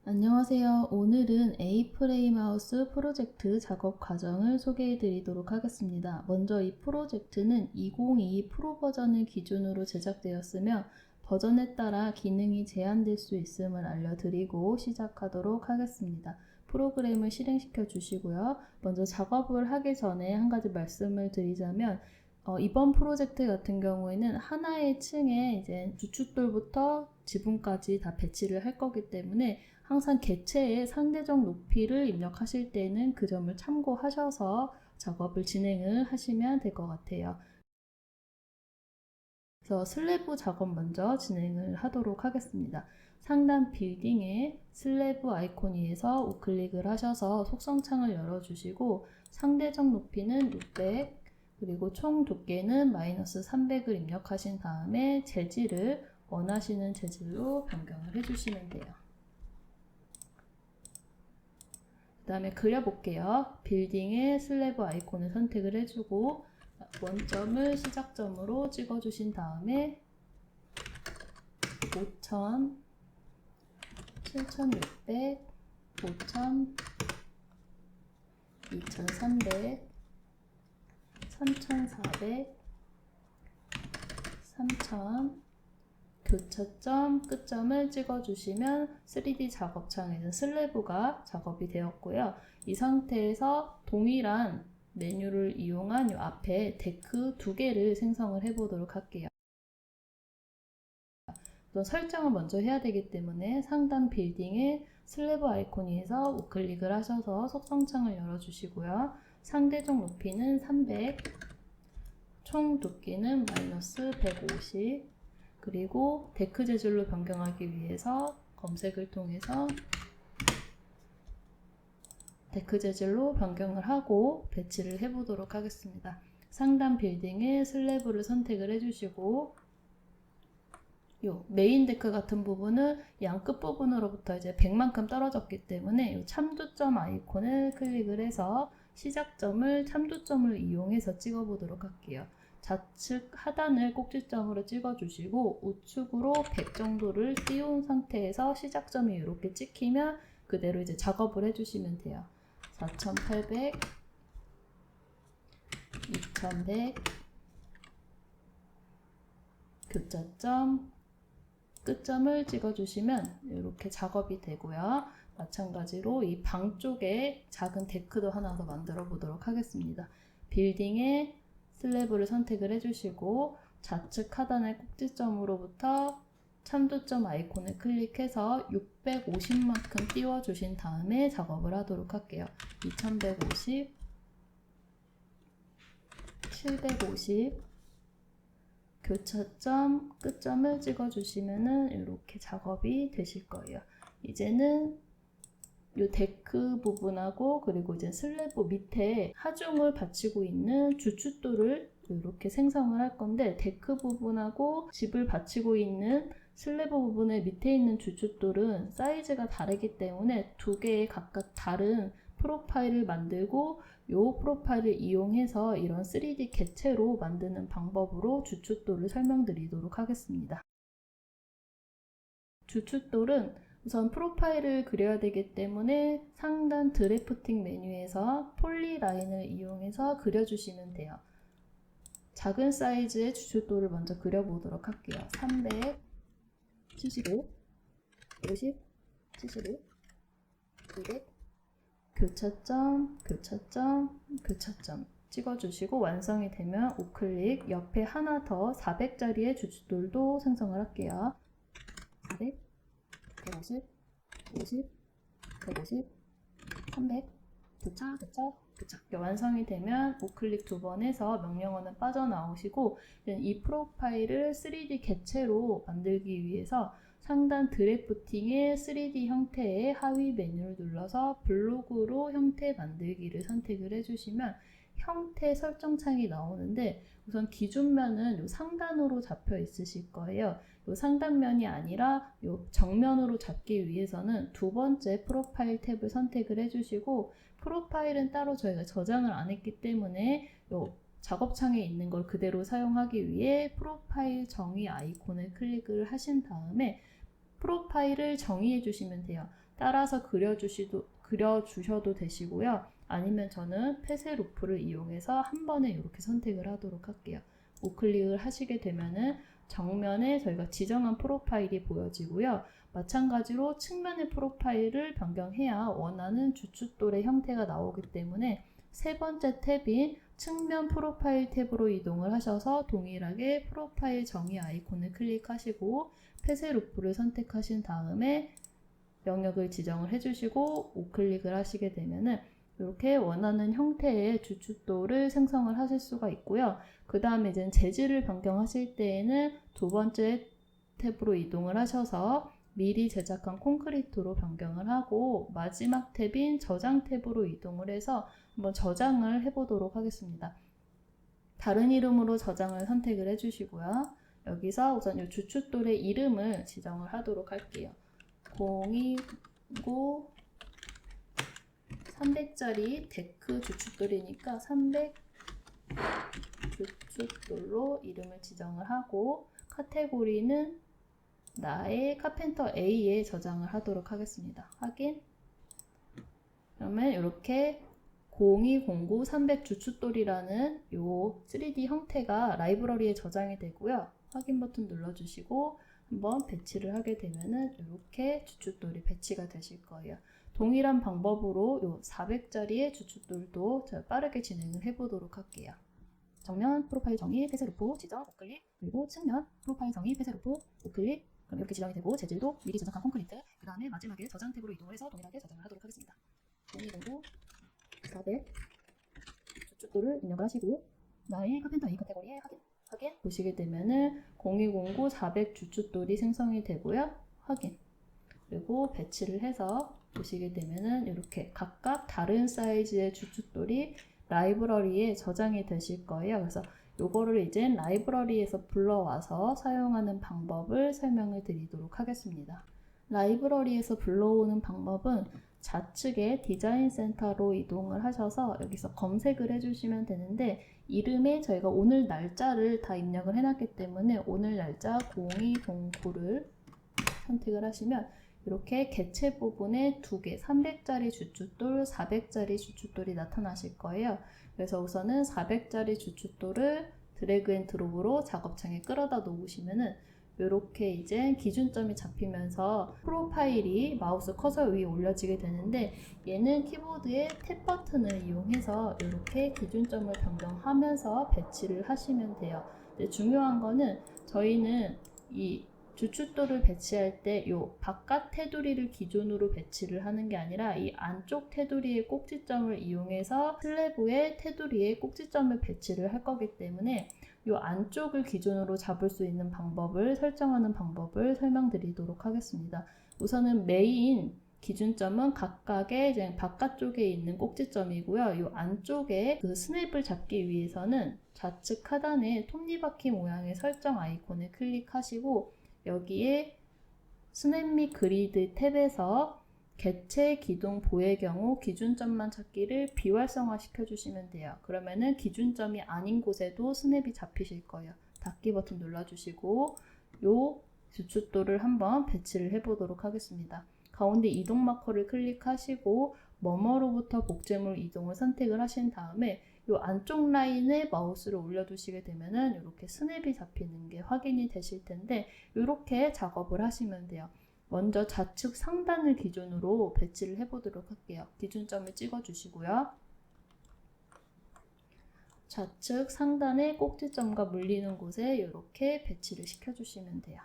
안녕하세요. 오늘은 A-프레임하우스 프로젝트 작업 과정을 소개해 드리도록 하겠습니다. 먼저 이 프로젝트는 2022 프로 버전을 기준으로 제작되었으며 버전에 따라 기능이 제한될 수 있음을 알려드리고 시작하도록 하겠습니다. 프로그램을 실행시켜 주시고요. 먼저 작업을 하기 전에 한 가지 말씀을 드리자면 이번 프로젝트 같은 경우에는 하나의 층에 이제 주춧돌부터 지붕까지 다 배치를 할 거기 때문에 항상 객체의 상대적 높이를 입력하실 때는 그 점을 참고하셔서 작업을 진행을 하시면 될 것 같아요. 그래서 슬래브 작업 먼저 진행을 하도록 하겠습니다. 상단 빌딩에 슬래브 아이콘위에서 우클릭을 하셔서 속성창을 열어주시고 상대적 높이는 600 그리고 총 두께는 -300을 입력하신 다음에 재질을 원하시는 재질로 변경을 해주시면 돼요. 그 다음에 그려볼게요. 빌딩의 슬래브 아이콘을 선택을 해주고 원점을 시작점으로 찍어주신 다음에 5000, 7600, 5000, 2300, 3400, 3000 교차점, 끝점을 찍어주시면 3D 작업창에서 슬래브가 작업이 되었고요. 이 상태에서 동일한 메뉴를 이용한 이 앞에 데크 2개를 생성을 해보도록 할게요. 우선 설정을 먼저 해야 되기 때문에 상단 빌딩에 슬래브 아이콘에서 우클릭을 하셔서 속성창을 열어주시고요. 상대적 높이는 300, 총 두께는 -150, 그리고 데크 재질로 변경하기 위해서 검색을 통해서 데크 재질로 변경을 하고 배치를 해보도록 하겠습니다. 상단 빌딩에 슬래브를 선택을 해주시고 요 메인 데크 같은 부분은 양 끝부분으로부터 이제 100만큼 떨어졌기 때문에 요 참두점 아이콘을 클릭을 해서 시작점을 참두점을 이용해서 찍어보도록 할게요. 좌측 하단을 꼭지점으로 찍어주시고 우측으로 100 정도를 띄운 상태에서 시작점이 이렇게 찍히면 그대로 이제 작업을 해주시면 돼요. 4800, 2100, 교차점, 끝점을 찍어주시면 이렇게 작업이 되고요. 마찬가지로 이 방 쪽에 작은 데크도 하나 더 만들어 보도록 하겠습니다. 빌딩에 슬래브를 선택을 해주시고 좌측 하단의 꼭지점으로부터 참두점 아이콘을 클릭해서 650만큼 띄워주신 다음에 작업을 하도록 할게요. 2150, 750, 교차점, 끝점을 찍어주시면은 이렇게 작업이 되실 거예요. 이제는 이 데크 부분하고 그리고 이제 슬래브 밑에 하중을 받치고 있는 주춧돌을 이렇게 생성을 할 건데 데크 부분하고 집을 받치고 있는 슬래브 부분의 밑에 있는 주춧돌은 사이즈가 다르기 때문에 두 개의 각각 다른 프로파일을 만들고 이 프로파일을 이용해서 이런 3D 객체로 만드는 방법으로 주춧돌을 설명드리도록 하겠습니다. 주춧돌은 우선 프로파일을 그려야 되기 때문에 상단 드래프팅 메뉴에서 폴리라인을 이용해서 그려주시면 돼요. 작은 사이즈의 주춧돌을 먼저 그려보도록 할게요. 300, 75, 50, 75, 200, 교차점, 교차점, 교차점 찍어주시고 완성이 되면 우클릭 옆에 하나 더 400짜리의 주춧돌도 생성을 할게요. 400, 150, 50, 150, 300, 교차, 교차, 교차. 완성이 되면 우클릭 2번 해서 명령어는 빠져나오시고 이 프로파일을 3D 객체로 만들기 위해서 상단 드래프팅의 3D 형태의 하위 메뉴를 눌러서 블록으로 형태 만들기를 선택을 해주시면 형태 설정 창이 나오는데 우선 기준면은 상단으로 잡혀 있으실 거예요. 요 상단면이 아니라 요 정면으로 잡기 위해서는 두 번째 프로파일 탭을 선택을 해주시고 프로파일은 따로 저희가 저장을 안 했기 때문에 요 작업창에 있는 걸 그대로 사용하기 위해 프로파일 정의 아이콘을 클릭을 하신 다음에 프로파일을 정의해 주시면 돼요. 따라서 그려주셔도 되시고요. 아니면 저는 폐쇄 루프를 이용해서 한 번에 이렇게 선택을 하도록 할게요. 우클릭을 하시게 되면은 정면에 저희가 지정한 프로파일이 보여지고요. 마찬가지로 측면의 프로파일을 변경해야 원하는 주춧돌의 형태가 나오기 때문에 세 번째 탭인 측면 프로파일 탭으로 이동을 하셔서 동일하게 프로파일 정의 아이콘을 클릭하시고 폐쇄 루프를 선택하신 다음에 영역을 지정을 해주시고 우클릭을 하시게 되면은 이렇게 원하는 형태의 주춧돌을 생성을 하실 수가 있고요. 그 다음에 이제 재질을 변경하실 때에는 두 번째 탭으로 이동을 하셔서 미리 제작한 콘크리트로 변경을 하고 마지막 탭인 저장 탭으로 이동을 해서 한번 저장을 해보도록 하겠습니다. 다른 이름으로 저장을 선택을 해주시고요. 여기서 우선 이 주춧돌의 이름을 지정을 하도록 할게요. 029 300짜리 데크 주춧돌이니까 300 주춧돌로 이름을 지정을 하고 카테고리는 나의 카펜터 A에 저장을 하도록 하겠습니다. 확인. 그러면 이렇게 0209 300 주춧돌이라는 요 3D 형태가 라이브러리에 저장이 되고요. 확인 버튼 눌러주시고 한번 배치를 하게 되면은 이렇게 주춧돌이 배치가 되실 거예요. 동일한 방법으로 요 400짜리의 주춧돌도 제가 빠르게 진행을 해보도록 할게요. 정면 프로파일 정의 폐쇄 루프 지정 우클릭, 그리고 측면 프로파일 정의 폐쇄 루프 우클릭. 그럼 이렇게 지정이 되고 재질도 미리 제작한 콘크리트. 그 다음에 마지막에 저장 탭으로 이동을 해서 동일하게 저장을 하도록 하겠습니다. 0209 400 주춧돌을 입력을 하시고 나의 카펜터 A 카테고리에 확인 보시게 되면은 0209 400 주춧돌이 생성이 되고요. 확인. 그리고 배치를 해서 보시게 되면은 이렇게 각각 다른 사이즈의 주춧돌이 라이브러리에 저장이 되실 거예요. 그래서 요거를 이제 라이브러리에서 불러와서 사용하는 방법을 설명을 드리도록 하겠습니다. 라이브러리에서 불러오는 방법은 좌측에 디자인 센터로 이동을 하셔서 여기서 검색을 해주시면 되는데 이름에 저희가 오늘 날짜를 다 입력을 해놨기 때문에 오늘 날짜 0209를 선택을 하시면 이렇게 개체 부분에 두 개, 300짜리 주춧돌, 400짜리 주춧돌이 나타나실 거예요. 그래서 우선은 400짜리 주춧돌을 드래그 앤 드롭으로 작업창에 끌어다 놓으시면은 이렇게 이제 기준점이 잡히면서 프로파일이 마우스 커서 위에 올려지게 되는데 얘는 키보드의 탭 버튼을 이용해서 이렇게 기준점을 변경하면서 배치를 하시면 돼요. 근데 중요한 거는 저희는 이 주춧돌을 배치할 때 이 바깥 테두리를 기준으로 배치를 하는 게 아니라 이 안쪽 테두리의 꼭지점을 이용해서 슬래브의 테두리에 꼭지점을 배치를 할 거기 때문에 이 안쪽을 기준으로 잡을 수 있는 방법을 설정하는 방법을 설명드리도록 하겠습니다. 우선은 메인 기준점은 각각의 이제 바깥쪽에 있는 꼭지점이고요. 이 안쪽에 그 스냅을 잡기 위해서는 좌측 하단에 톱니바퀴 모양의 설정 아이콘을 클릭하시고 여기에 스냅 및 그리드 탭에서 개체 기둥 보의 경우 기준점만 찾기를 비활성화 시켜주시면 돼요. 그러면은 기준점이 아닌 곳에도 스냅이 잡히실 거예요. 닫기 버튼 눌러주시고 요 주춧돌을 한번 배치를 해보도록 하겠습니다. 가운데 이동 마커를 클릭하시고 뭐뭐로부터 복제물 이동을 선택을 하신 다음에 이 안쪽 라인에 마우스를 올려두시게 되면은 이렇게 스냅이 잡히는 게 확인이 되실 텐데 이렇게 작업을 하시면 돼요. 먼저 좌측 상단을 기준으로 배치를 해보도록 할게요. 기준점을 찍어주시고요. 좌측 상단의 꼭지점과 물리는 곳에 이렇게 배치를 시켜주시면 돼요.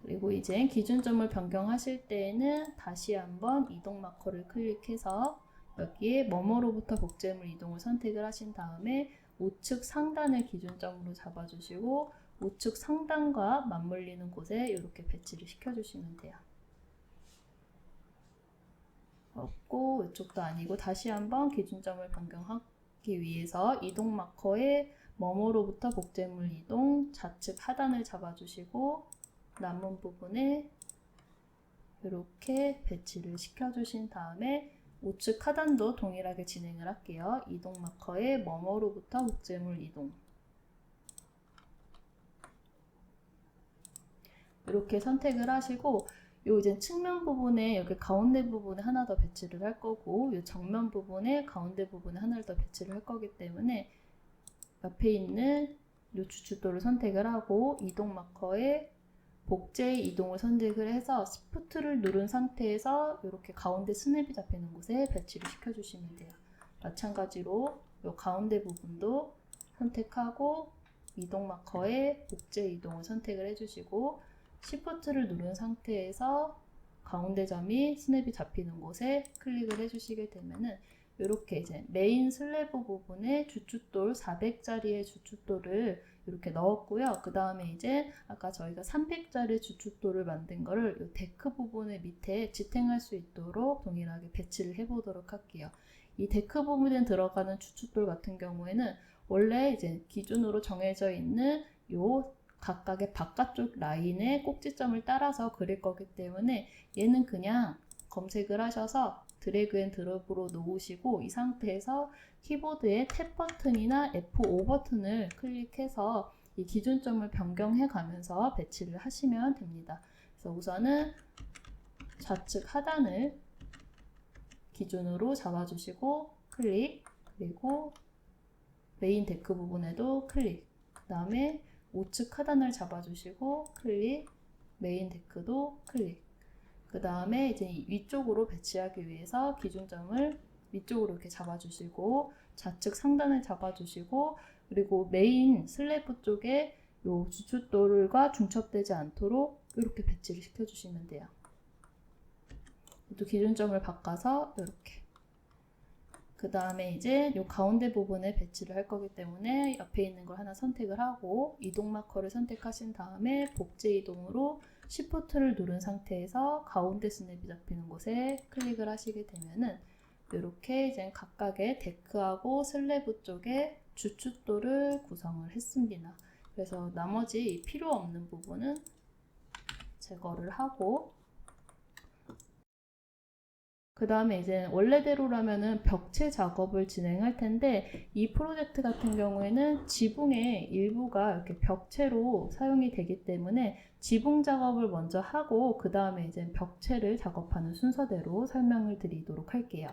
그리고 이제 기준점을 변경하실 때에는 다시 한번 이동 마커를 클릭해서 여기에 뭐뭐로부터 복제물 이동을 선택을 하신 다음에 우측 상단을 기준점으로 잡아주시고 우측 상단과 맞물리는 곳에 이렇게 배치를 시켜주시면 돼요. 없고 이쪽도 아니고 다시 한번 기준점을 변경하기 위해서 이동 마커에 뭐뭐로부터 복제물 이동 좌측 하단을 잡아주시고 남은 부분에 이렇게 배치를 시켜주신 다음에 우측 하단도 동일하게 진행을 할게요. 이동 마커에 뭐뭐로부터 복제물 이동 이렇게 선택을 하시고 요 이제 측면 부분에 여기 가운데 부분에 하나 더 배치를 할 거고, 요 정면 부분에 가운데 부분에 하나를 더 배치를 할 거기 때문에 옆에 있는 요 주춧돌을 선택을 하고 이동 마커에 복제의 이동을 선택을 해서 Shift를 누른 상태에서 이렇게 가운데 스냅이 잡히는 곳에 배치를 시켜주시면 돼요. 마찬가지로 요 가운데 부분도 선택하고 이동 마커에 복제 이동을 선택을 해주시고 Shift를 누른 상태에서 가운데 점이 스냅이 잡히는 곳에 클릭을 해주시게 되면은 이렇게 이제 메인 슬래브 부분에 주춧돌 400짜리의 주춧돌을 이렇게 넣었고요. 그 다음에 이제 아까 저희가 300짜리 주춧돌을 만든 거를 이 데크 부분의 밑에 지탱할 수 있도록 동일하게 배치를 해보도록 할게요. 이 데크 부분에 들어가는 주춧돌 같은 경우에는 원래 이제 기준으로 정해져 있는 요 각각의 바깥쪽 라인의 꼭지점을 따라서 그릴 거기 때문에 얘는 그냥 검색을 하셔서 드래그 앤 드롭으로 놓으시고 이 상태에서 키보드의 탭 버튼이나 F5 버튼을 클릭해서 이 기준점을 변경해 가면서 배치를 하시면 됩니다. 그래서 우선은 좌측 하단을 기준으로 잡아주시고 클릭, 그리고 메인 데크 부분에도 클릭, 그 다음에 우측 하단을 잡아주시고 클릭, 메인 데크도 클릭. 그 다음에 이제 위쪽으로 배치하기 위해서 기준점을 위쪽으로 이렇게 잡아주시고 좌측 상단을 잡아주시고 그리고 메인 슬래브 쪽에 요 주춧돌과 중첩되지 않도록 이렇게 배치를 시켜주시면 돼요. 또 기준점을 바꿔서 이렇게. 그 다음에 이제 요 가운데 부분에 배치를 할 거기 때문에 옆에 있는 걸 하나 선택을 하고 이동 마커를 선택하신 다음에 복제 이동으로 Shift를 누른 상태에서 가운데 스냅이 잡히는 곳에 클릭을 하시게 되면은 이렇게 이제 각각의 데크하고 슬래브 쪽에 주춧돌을 구성을 했습니다. 그래서 나머지 필요 없는 부분은 제거를 하고 그 다음에 이제 원래대로라면은 벽체 작업을 진행할 텐데 이 프로젝트 같은 경우에는 지붕의 일부가 이렇게 벽체로 사용이 되기 때문에 지붕 작업을 먼저 하고 그 다음에 이제 벽체를 작업하는 순서대로 설명을 드리도록 할게요.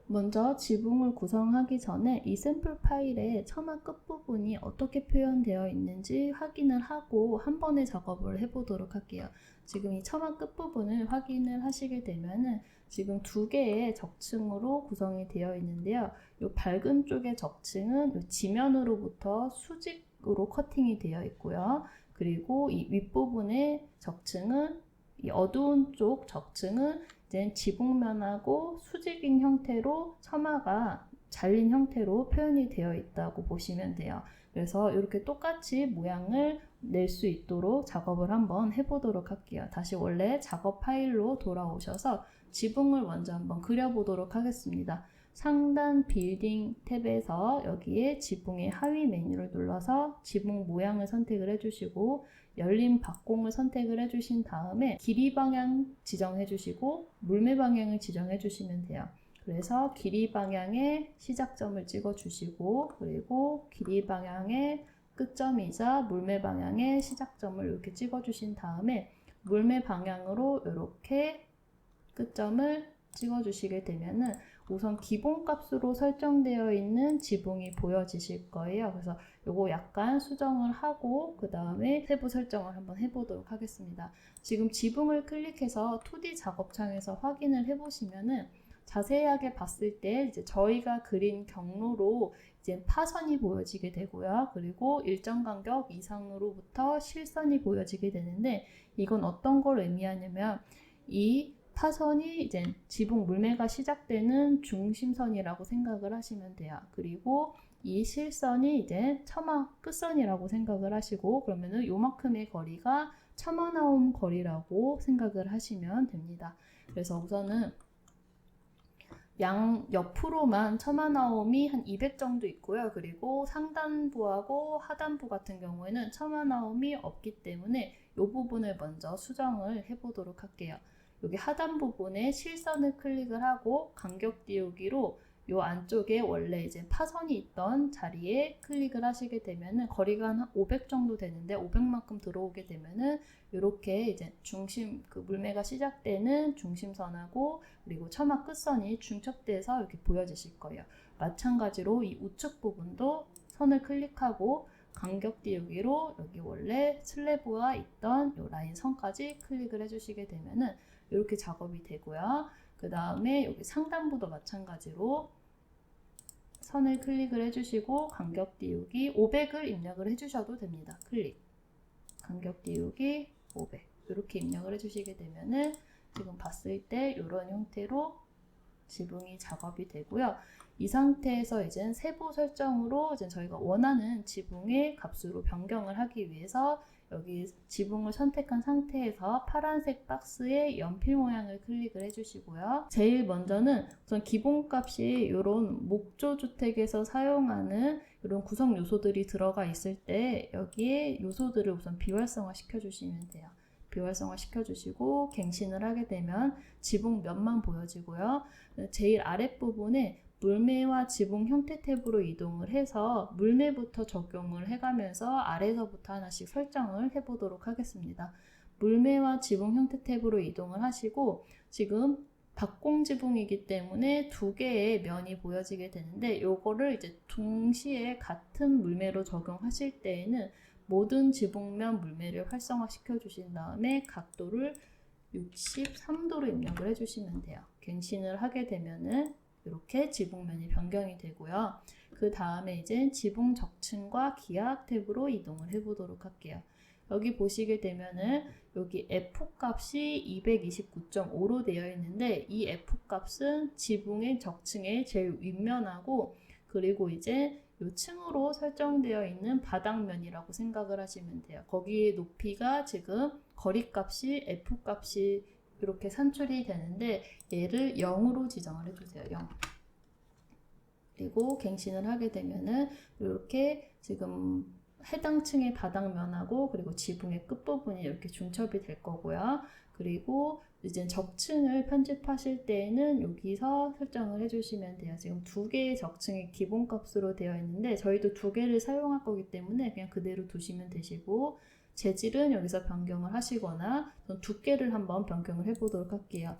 먼저 지붕을 구성하기 전에 이 샘플 파일의 처마 끝부분이 어떻게 표현되어 있는지 확인을 하고 한 번에 작업을 해보도록 할게요. 지금 이 처마 끝부분을 확인을 하시게 되면은 지금 두 개의 적층으로 구성이 되어 있는데요. 이 밝은 쪽의 적층은 이 지면으로부터 수직으로 커팅이 되어 있고요. 그리고 이 윗부분의 적층은 이 어두운 쪽 적층은 이제 지붕면하고 수직인 형태로 처마가 잘린 형태로 표현이 되어 있다고 보시면 돼요. 그래서 이렇게 똑같이 모양을 낼 수 있도록 작업을 한번 해보도록 할게요. 다시 원래 작업 파일로 돌아오셔서 지붕을 먼저 한번 그려보도록 하겠습니다. 상단 빌딩 탭에서 여기에 지붕의 하위 메뉴를 눌러서 지붕 모양을 선택을 해주시고 열린 박공을 선택을 해주신 다음에 길이 방향 지정해 주시고 물매 방향을 지정해 주시면 돼요. 그래서 길이 방향의 시작점을 찍어 주시고 그리고 길이 방향의 끝점이자 물매 방향의 시작점을 이렇게 찍어 주신 다음에 물매 방향으로 이렇게 끝점을 찍어 주시게 되면은 우선 기본값으로 설정되어 있는 지붕이 보여지실 거예요. 그래서 요거 약간 수정을 하고 그 다음에 세부 설정을 한번 해보도록 하겠습니다. 지금 지붕을 클릭해서 2D 작업창에서 확인을 해보시면은 자세하게 봤을 때 이제 저희가 그린 경로로 이제 파선이 보여지게 되고요. 그리고 일정 간격 이상으로부터 실선이 보여지게 되는데 이건 어떤 걸 의미하냐면 이 파선이 이제 지붕 물매가 시작되는 중심선이라고 생각을 하시면 돼요. 그리고 이 실선이 이제 처마 끝선이라고 생각을 하시고 그러면은 요만큼의 거리가 처마 나옴 거리라고 생각을 하시면 됩니다. 그래서 우선은 양 옆으로만 처마 나옴이 한 200 정도 있고요. 그리고 상단부하고 하단부 같은 경우에는 처마 나옴이 없기 때문에 이 부분을 먼저 수정을 해보도록 할게요. 여기 하단 부분에 실선을 클릭을 하고 간격 띄우기로 요 안쪽에 원래 이제 파선이 있던 자리에 클릭을 하시게 되면은 거리가 한 500 정도 되는데 500만큼 들어오게 되면은 이렇게 이제 중심 그 물매가 시작되는 중심선하고 그리고 처마 끝선이 중첩돼서 이렇게 보여지실 거예요. 마찬가지로 이 우측 부분도 선을 클릭하고 간격 띄우기로 여기 원래 슬래브와 있던 요 라인 선까지 클릭을 해주시게 되면은 이렇게 작업이 되고요. 그 다음에 여기 상단부도 마찬가지로 선을 클릭을 해주시고 간격 띄우기 500을 입력을 해주셔도 됩니다. 클릭 간격 띄우기 500 이렇게 입력을 해주시게 되면은 지금 봤을 때 이런 형태로 지붕이 작업이 되고요. 이 상태에서 이제 세부 설정으로 이제 저희가 원하는 지붕의 값으로 변경을 하기 위해서 여기 지붕을 선택한 상태에서 파란색 박스에 연필 모양을 클릭을 해주시고요. 제일 먼저는 우선 기본값이 이런 목조주택에서 사용하는 이런 구성 요소들이 들어가 있을 때 여기에 요소들을 우선 비활성화 시켜주시면 돼요. 비활성화 시켜주시고 갱신을 하게 되면 지붕 면만 보여지고요. 제일 아랫부분에 물매와 지붕 형태 탭으로 이동을 해서 물매부터 적용을 해가면서 아래서부터 하나씩 설정을 해보도록 하겠습니다. 물매와 지붕 형태 탭으로 이동을 하시고 지금 박공지붕이기 때문에 두 개의 면이 보여지게 되는데 요거를 이제 동시에 같은 물매로 적용하실 때에는 모든 지붕면 물매를 활성화시켜 주신 다음에 각도를 63도로 입력을 해주시면 돼요. 갱신을 하게 되면은 이렇게 지붕면이 변경이 되고요. 그 다음에 이제 지붕 적층과 기하 탭으로 이동을 해보도록 할게요. 여기 보시게 되면은 여기 F 값이 229.5로 되어 있는데 이 F 값은 지붕의 적층의 제일 윗면하고 그리고 이제 요 층으로 설정되어 있는 바닥면이라고 생각을 하시면 돼요. 거기에 높이가 지금 거리값이 F 값이 이렇게 산출이 되는데 얘를 0으로 지정을 해주세요. 0. 그리고 갱신을 하게 되면은 이렇게 지금 해당 층의 바닥면하고 그리고 지붕의 끝부분이 이렇게 중첩이 될 거고요. 그리고 이제 적층을 편집하실 때에는 여기서 설정을 해주시면 돼요. 지금 두 개의 적층이 기본값으로 되어 있는데 저희도 두 개를 사용할 거기 때문에 그냥 그대로 두시면 되시고 재질은 여기서 변경을 하시거나 두께를 한번 변경을 해보도록 할게요.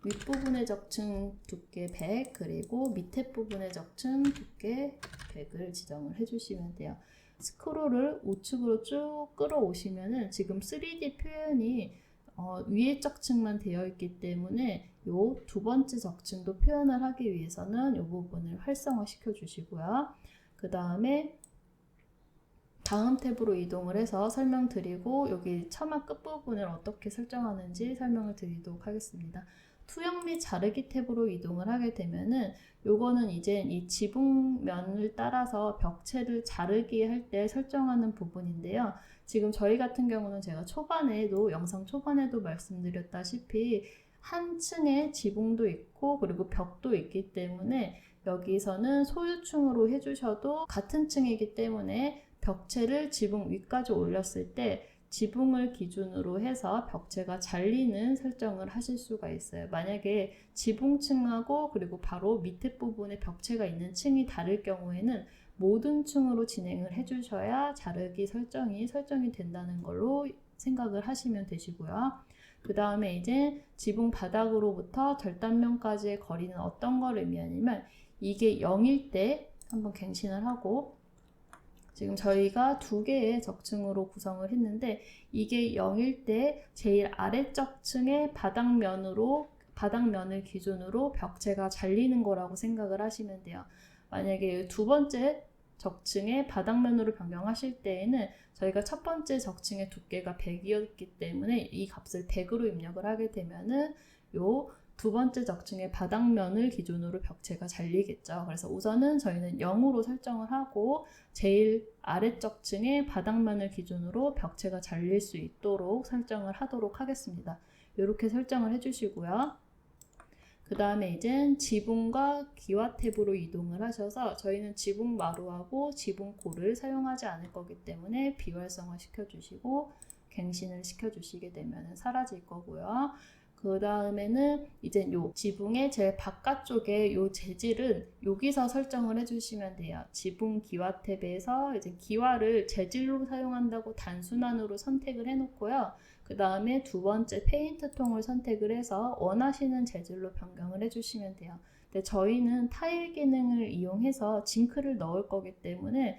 윗부분의 적층 두께 100 그리고 밑에 부분의 적층 두께 100을 지정을 해주시면 돼요. 스크롤을 우측으로 쭉 끌어오시면은 지금 3D 표현이 위에 적층만 되어 있기 때문에 요 두 번째 적층도 표현을 하기 위해서는 이 부분을 활성화 시켜 주시고요. 그 다음에 다음 탭으로 이동을 해서 설명드리고 여기 처마 끝부분을 어떻게 설정하는지 설명을 드리도록 하겠습니다. 투영 및 자르기 탭으로 이동을 하게 되면은 요거는 이제 이 지붕면을 따라서 벽체를 자르기 할 때 설정하는 부분인데요. 지금 저희 같은 경우는 제가 초반에도 영상 초반에도 말씀드렸다시피 한 층에 지붕도 있고 그리고 벽도 있기 때문에 여기서는 소유층으로 해주셔도 같은 층이기 때문에 벽체를 지붕 위까지 올렸을 때 지붕을 기준으로 해서 벽체가 잘리는 설정을 하실 수가 있어요. 만약에 지붕층하고 그리고 바로 밑에 부분에 벽체가 있는 층이 다를 경우에는 모든 층으로 진행을 해주셔야 자르기 설정이 된다는 걸로 생각을 하시면 되시고요. 그 다음에 이제 지붕 바닥으로부터 절단면까지의 거리는 어떤 걸 의미하냐면 이게 0일 때 한번 갱신을 하고 지금 저희가 두 개의 적층으로 구성을 했는데 이게 0일 때 제일 아래쪽 층의 바닥면을 기준으로 벽체가 잘리는 거라고 생각을 하시면 돼요. 만약에 두 번째 적층의 바닥면으로 변경하실 때에는 저희가 첫 번째 적층의 두께가 100이었기 때문에 이 값을 100으로 입력을 하게 되면은 요 두 번째 적층의 바닥면을 기준으로 벽체가 잘리겠죠. 그래서 우선은 저희는 0으로 설정을 하고 제일 아래쪽 층의 바닥면을 기준으로 벽체가 잘릴 수 있도록 설정을 하도록 하겠습니다. 이렇게 설정을 해주시고요. 그 다음에 이제 지붕과 기와 탭으로 이동을 하셔서 저희는 지붕 마루하고 지붕 골을 사용하지 않을 거기 때문에 비활성화 시켜주시고 갱신을 시켜주시게 되면 사라질 거고요. 그 다음에는 이제 요 지붕의 제일 바깥쪽에 요 재질은 여기서 설정을 해주시면 돼요. 지붕 기와 탭에서 이제 기와를 재질로 사용한다고 단순환으로 선택을 해놓고요. 그 다음에 두 번째 페인트 통을 선택을 해서 원하시는 재질로 변경을 해주시면 돼요. 근데 저희는 타일 기능을 이용해서 징크를 넣을 거기 때문에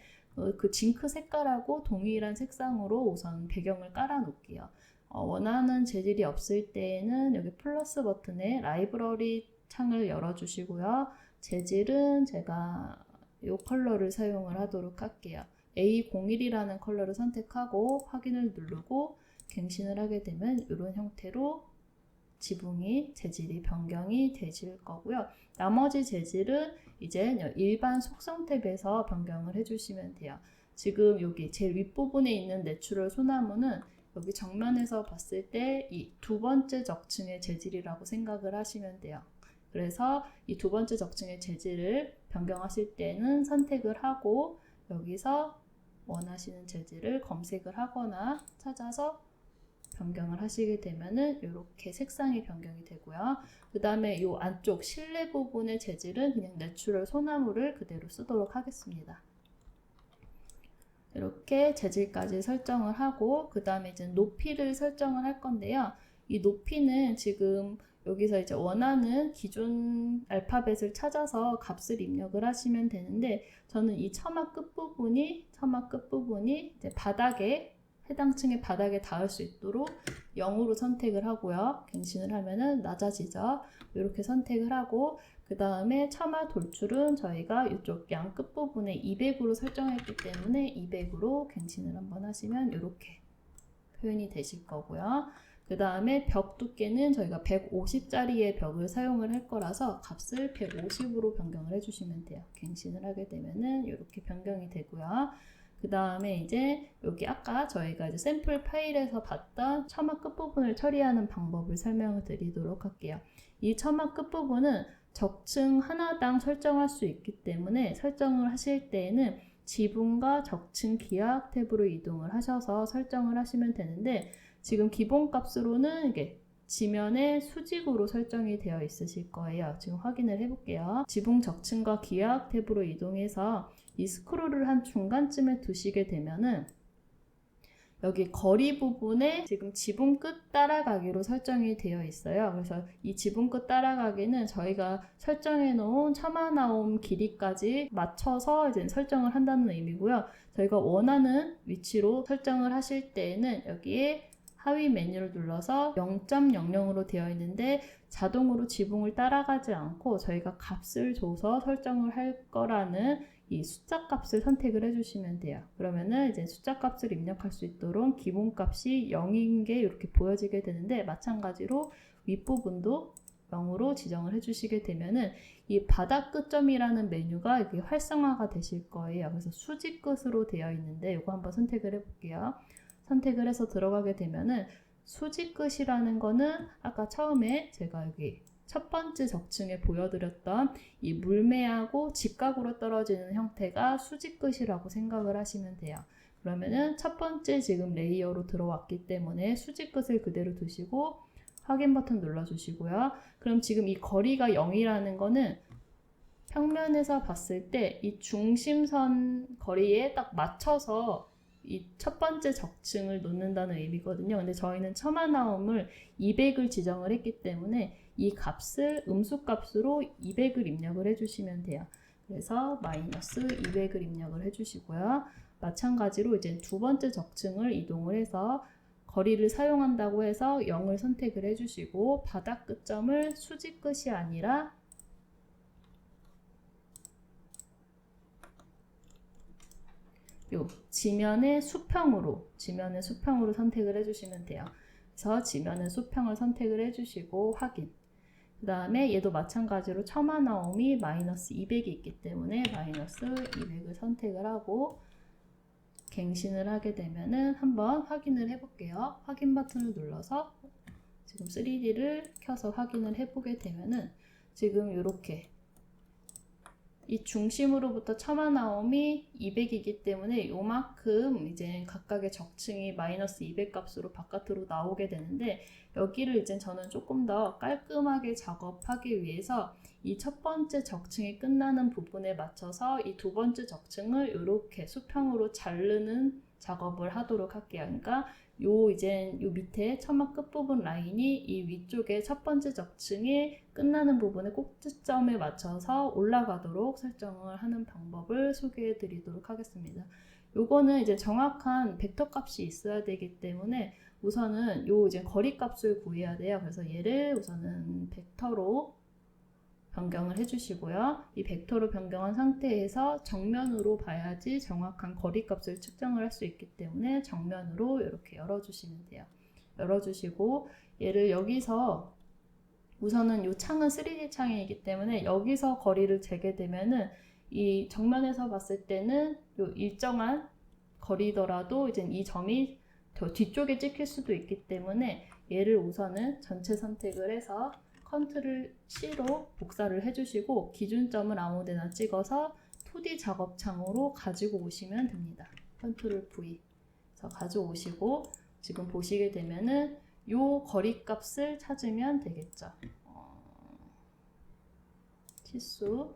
그 징크 색깔하고 동일한 색상으로 우선 배경을 깔아 놓을게요. 원하는 재질이 없을 때에는 여기 플러스 버튼에 라이브러리 창을 열어주시고요. 재질은 제가 이 컬러를 사용을 하도록 할게요. A01이라는 컬러를 선택하고 확인을 누르고 갱신을 하게 되면 이런 형태로 지붕이 재질이 변경이 되실 거고요. 나머지 재질은 이제 일반 속성 탭에서 변경을 해주시면 돼요. 지금 여기 제일 윗부분에 있는 내추럴 소나무는 여기 정면에서 봤을 때 이 두 번째 적층의 재질이라고 생각을 하시면 돼요. 그래서 이 두 번째 적층의 재질을 변경하실 때는 선택을 하고 여기서 원하시는 재질을 검색을 하거나 찾아서 변경을 하시게 되면은 이렇게 색상이 변경이 되고요. 그 다음에 이 안쪽 실내 부분의 재질은 그냥 내추럴 소나무를 그대로 쓰도록 하겠습니다. 이렇게 재질까지 설정을 하고 그 다음에 이제 높이를 설정을 할 건데요. 이 높이는 지금 여기서 이제 원하는 기존 알파벳을 찾아서 값을 입력을 하시면 되는데 저는 이 처마 끝부분이 이제 바닥에 해당 층의 바닥에 닿을 수 있도록 0으로 선택을 하고요. 갱신을 하면은 낮아지죠. 이렇게 선택을 하고 그 다음에 처마 돌출은 저희가 이쪽 양 끝부분에 200으로 설정했기 때문에 200으로 갱신을 한번 하시면 이렇게 표현이 되실 거고요. 그 다음에 벽 두께는 저희가 150짜리의 벽을 사용을 할 거라서 값을 150으로 변경을 해주시면 돼요. 갱신을 하게 되면은 이렇게 변경이 되고요. 그 다음에 이제 여기 아까 저희가 이제 샘플 파일에서 봤던 처마 끝부분을 처리하는 방법을 설명을 드리도록 할게요. 이 처마 끝부분은 적층 하나당 설정할 수 있기 때문에 설정을 하실 때에는 지붕과 적층 기하 탭으로 이동을 하셔서 설정을 하시면 되는데 지금 기본 값으로는 이게 지면에 수직으로 설정이 되어 있으실 거예요. 지금 확인을 해볼게요. 지붕 적층과 기하 탭으로 이동해서 이 스크롤을 한 중간쯤에 두시게 되면은 여기 거리 부분에 지금 지붕 끝 따라가기로 설정이 되어 있어요. 그래서 이 지붕 끝 따라가기는 저희가 설정해 놓은 처마 나옴 길이까지 맞춰서 이제 설정을 한다는 의미고요. 저희가 원하는 위치로 설정을 하실 때에는 여기에 하위 메뉴를 눌러서 0.00으로 되어 있는데 자동으로 지붕을 따라가지 않고 저희가 값을 줘서 설정을 할 거라는 이 숫자 값을 선택을 해주시면 돼요. 그러면은 이제 숫자 값을 입력할 수 있도록 기본 값이 0인 게 이렇게 보여지게 되는데 마찬가지로 윗부분도 0으로 지정을 해주시게 되면은 이 바닥 끝점이라는 메뉴가 이렇게 활성화가 되실 거예요. 그래서 수직 끝으로 되어 있는데 이거 한번 선택을 해볼게요. 선택을 해서 들어가게 되면은 수직 끝이라는 거는 아까 처음에 제가 여기 첫 번째 적층에 보여드렸던 이 물매하고 직각으로 떨어지는 형태가 수직 끝이라고 생각을 하시면 돼요. 그러면은 첫 번째 지금 레이어로 들어왔기 때문에 수직 끝을 그대로 두시고 확인 버튼 눌러주시고요. 그럼 지금 이 거리가 0이라는 거는 평면에서 봤을 때 이 중심선 거리에 딱 맞춰서 이 첫 번째 적층을 놓는다는 의미거든요. 근데 저희는 처마 나옴을 200을 지정을 했기 때문에 이 값을 음수값으로 200을 입력을 해주시면 돼요. 그래서 마이너스 200을 입력을 해주시고요. 마찬가지로 이제 두 번째 적층을 이동을 해서 거리를 사용한다고 해서 0을 선택을 해주시고 바닥 끝점을 수직 끝이 아니라 요 지면의 수평으로 선택을 해주시면 돼요. 그래서 지면의 수평을 선택을 해주시고 확인. 그 다음에 얘도 마찬가지로 처마 나옴이 마이너스 200이 있기 때문에 마이너스 200을 선택을 하고 갱신을 하게 되면은 한번 확인을 해볼게요. 확인 버튼을 눌러서 지금 3D를 켜서 확인을 해보게 되면은 지금 이렇게 이 중심으로부터 처마 나옴이 200이기 때문에 요만큼 이제 각각의 적층이 마이너스 200 값으로 바깥으로 나오게 되는데, 여기를 이제 저는 조금 더 깔끔하게 작업하기 위해서 이 첫 번째 적층이 끝나는 부분에 맞춰서 이 두 번째 적층을 이렇게 수평으로 자르는 작업을 하도록 할게요. 그러니까 요 밑에 처마 끝부분 라인이 이 위쪽에 첫 번째 적층이 끝나는 부분의 꼭지점에 맞춰서 올라가도록 설정을 하는 방법을 소개해 드리도록 하겠습니다. 요거는 이제 정확한 벡터 값이 있어야 되기 때문에 우선은 요 이제 거리 값을 구해야 돼요. 그래서 얘를 우선은 벡터로 변경을 해주시고요. 이 벡터로 변경한 상태에서 정면으로 봐야지 정확한 거리 값을 측정을 할 수 있기 때문에 정면으로 이렇게 열어주시면 돼요. 열어주시고 얘를 여기서 우선은 이 창은 3D 창이기 때문에 여기서 거리를 재게 되면은 이 정면에서 봤을 때는 요 일정한 거리더라도 이제 이 점이 더 뒤쪽에 찍힐 수도 있기 때문에 얘를 우선은 전체 선택을 해서 컨트롤 C로 복사를 해주시고 기준점을 아무데나 찍어서 2D 작업창으로 가지고 오시면 됩니다. 컨트롤 V. 그래서 가져오시고 지금 보시게 되면은 요 거리 값을 찾으면 되겠죠. 치수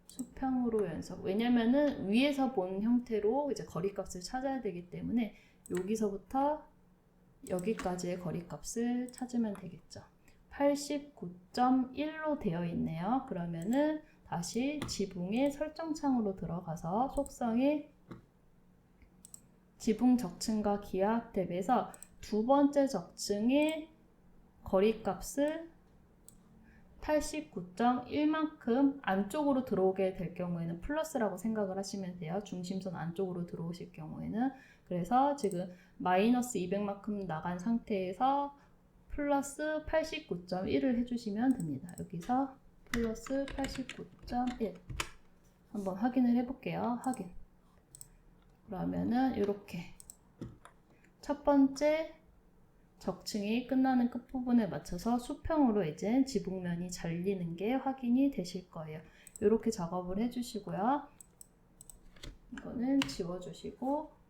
수평으로 연속. 왜냐면은 위에서 본 형태로 이제 거리 값을 찾아야 되기 때문에 여기서부터 여기까지의 거리 값을 찾으면 되겠죠. 89.1로 되어 있네요. 그러면은 다시 지붕의 설정창으로 들어가서 속성에 지붕 적층과 기하학 탭에서 두 번째 적층의 거리 값을 89.1만큼 안쪽으로 들어오게 될 경우에는 플러스라고 생각을 하시면 돼요. 중심선 안쪽으로 들어오실 경우에는. 그래서 지금 마이너스 200만큼 나간 상태에서 플러스 89.1을 해주시면 됩니다. 여기서 플러스 89.1 한번 확인을 해볼게요. 확인. 그러면은 이렇게 첫 번째 적층이 끝나는 끝부분에 맞춰서 수평으로 이제 지붕면이 잘리는 게 확인이 되실 거예요. 이렇게 작업을 해주시고요. 이거는 지워주시고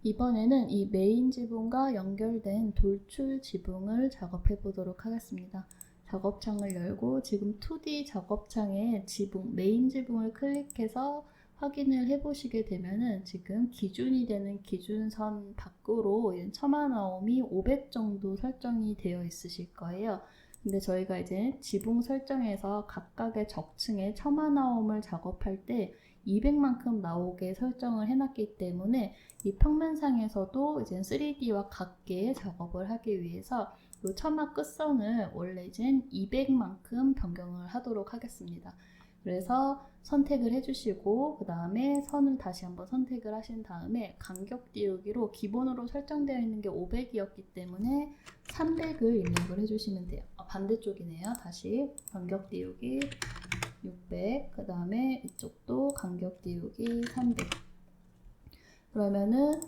이번에는 이 메인 지붕과 연결된 돌출 지붕을 작업해 보도록 하겠습니다. 작업창을 열고 지금 2D 작업창에 지붕, 메인 지붕을 클릭해서 확인을 해 보시게 되면은 지금 기준이 되는 기준선 밖으로 처마 나옴이 500 정도 설정이 되어 있으실 거예요. 근데 저희가 이제 지붕 설정에서 각각의 적층에 처마 나옴을 작업할 때 200만큼 나오게 설정을 해놨기 때문에 이 평면상에서도 이제 3D와 같게 작업을 하기 위해서 이 처마 끝선을 원래 이제 200만큼 변경을 하도록 하겠습니다. 그래서 선택을 해주시고 그 다음에 선을 다시 한번 선택을 하신 다음에 간격 띄우기로 기본으로 설정되어 있는 게 500이었기 때문에 300을 입력을 해주시면 돼요. 반대쪽이네요. 다시 간격 띄우기 600, 그 다음에 이쪽도 간격 띄우기 300. 그러면은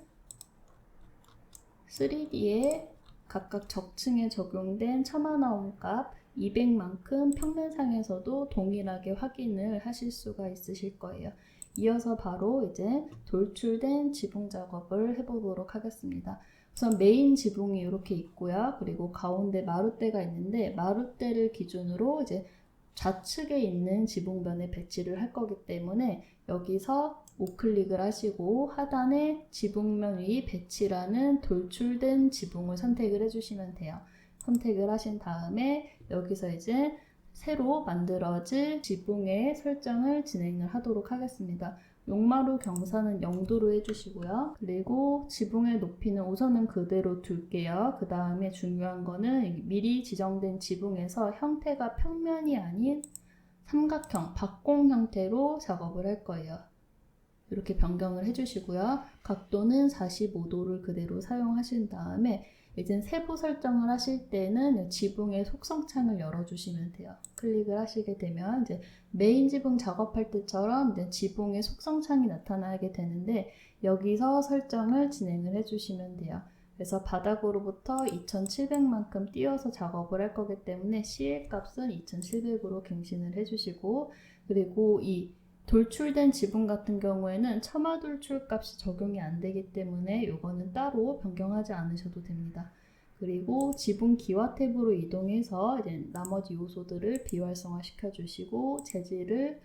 3D에 각각 적층에 적용된 처마 나옴 값 200만큼 평면상에서도 동일하게 확인을 하실 수가 있으실 거예요. 이어서 바로 이제 돌출된 지붕 작업을 해보도록 하겠습니다. 우선 메인 지붕이 이렇게 있고요. 그리고 가운데 마룻대가 있는데 마룻대를 기준으로 이제 좌측에 있는 지붕면에 배치를 할 거기 때문에 여기서 우클릭을 하시고 하단에 지붕면 위 배치라는 돌출된 지붕을 선택을 해주시면 돼요. 선택을 하신 다음에 여기서 이제 새로 만들어질 지붕의 설정을 진행을 하도록 하겠습니다. 용마루 경사는 0도로 해주시고요. 그리고 지붕의 높이는 우선은 그대로 둘게요. 그 다음에 중요한 거는 미리 지정된 지붕에서 형태가 평면이 아닌 삼각형, 박공 형태로 작업을 할 거예요. 이렇게 변경을 해주시고요. 각도는 45도를 그대로 사용하신 다음에 이제 세부 설정을 하실 때는 지붕의 속성창을 열어주시면 돼요. 클릭을 하시게 되면 이제 메인 지붕 작업할 때처럼 이제 지붕의 속성창이 나타나게 되는데 여기서 설정을 진행을 해주시면 돼요. 그래서 바닥으로부터 2700만큼 띄어서 작업을 할 거기 때문에 CL 값은 2700으로 갱신을 해주시고, 그리고 이 돌출된 지붕 같은 경우에는 첨화 돌출 값이 적용이 안 되기 때문에 이거는 따로 변경하지 않으셔도 됩니다. 그리고 지붕 기와 탭으로 이동해서 이제 나머지 요소들을 비활성화 시켜주시고, 재질을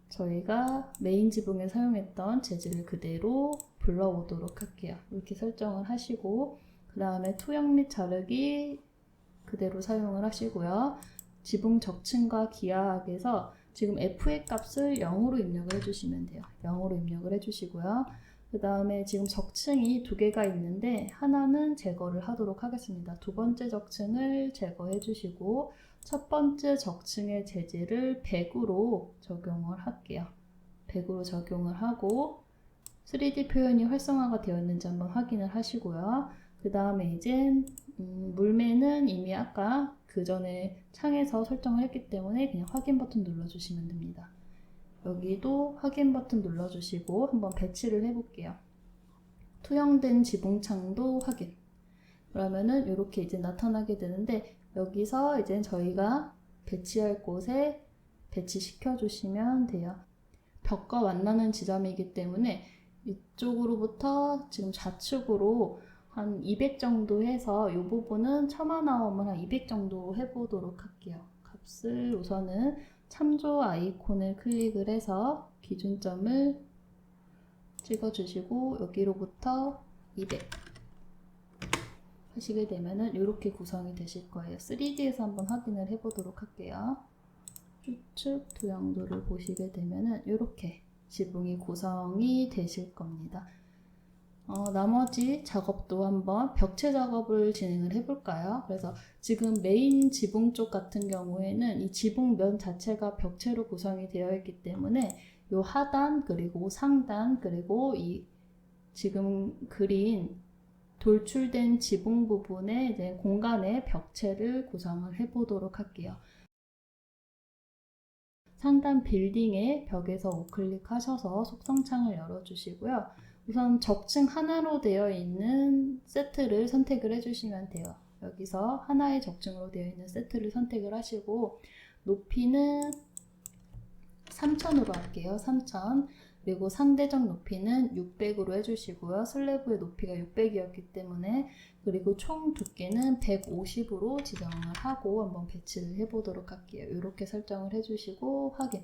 저희가 메인 지붕에 사용했던 재질을 그대로 불러오도록 할게요. 이렇게 설정을 하시고, 그 다음에 투영 및 자르기 그대로 사용을 하시고요. 지붕 적층과 기하학에서 지금 F의 값을 0으로 입력을 해주시면 돼요. 0으로 입력을 해주시고요. 그 다음에 지금 적층이 두 개가 있는데 하나는 제거를 하도록 하겠습니다. 두 번째 적층을 제거해 주시고, 첫 번째 적층의 재질을 100으로 적용을 할게요. 100으로 적용을 하고 3D 표현이 활성화가 되어 있는지 한번 확인을 하시고요. 그 다음에 이제 물매는 이미 아까 그 전에 창에서 설정을 했기 때문에 그냥 확인 버튼 눌러주시면 됩니다. 여기도 확인 버튼 눌러주시고 한번 배치를 해볼게요. 투영된 지붕창도 확인. 그러면은 이렇게 이제 나타나게 되는데, 여기서 이제 저희가 배치할 곳에 배치시켜 주시면 돼요. 벽과 만나는 지점이기 때문에 이쪽으로부터 지금 좌측으로 한 200 정도 해서 이 부분은 첨화 나옴을 한 200 정도 해보도록 할게요. 값을 우선은 참조 아이콘을 클릭을 해서 기준점을 찍어주시고 여기로부터 200 하시게 되면은 이렇게 구성이 되실 거예요. 3D에서 한번 확인을 해보도록 할게요. 우측 도형도를 보시게 되면은 이렇게 지붕이 구성이 되실 겁니다. 나머지 작업도 한번 벽체 작업을 진행을 해볼까요? 그래서 지금 메인 지붕 쪽 같은 경우에는 이 지붕면 자체가 벽체로 구성이 되어 있기 때문에 이 하단 그리고 상단 그리고 이 지금 그린 돌출된 지붕 부분에 이제 공간의 벽체를 구성을 해보도록 할게요. 상단 빌딩의 벽에서 우클릭 하셔서 속성창을 열어주시고요. 우선 적층 하나로 되어 있는 세트를 선택을 해주시면 돼요. 여기서 하나의 적층으로 되어 있는 세트를 선택을 하시고 높이는 3000으로 할게요. 3000. 그리고 상대적 높이는 600으로 해주시고요. 슬래브의 높이가 600이었기 때문에, 그리고 총 두께는 150으로 지정을 하고 한번 배치를 해보도록 할게요. 이렇게 설정을 해주시고 확인.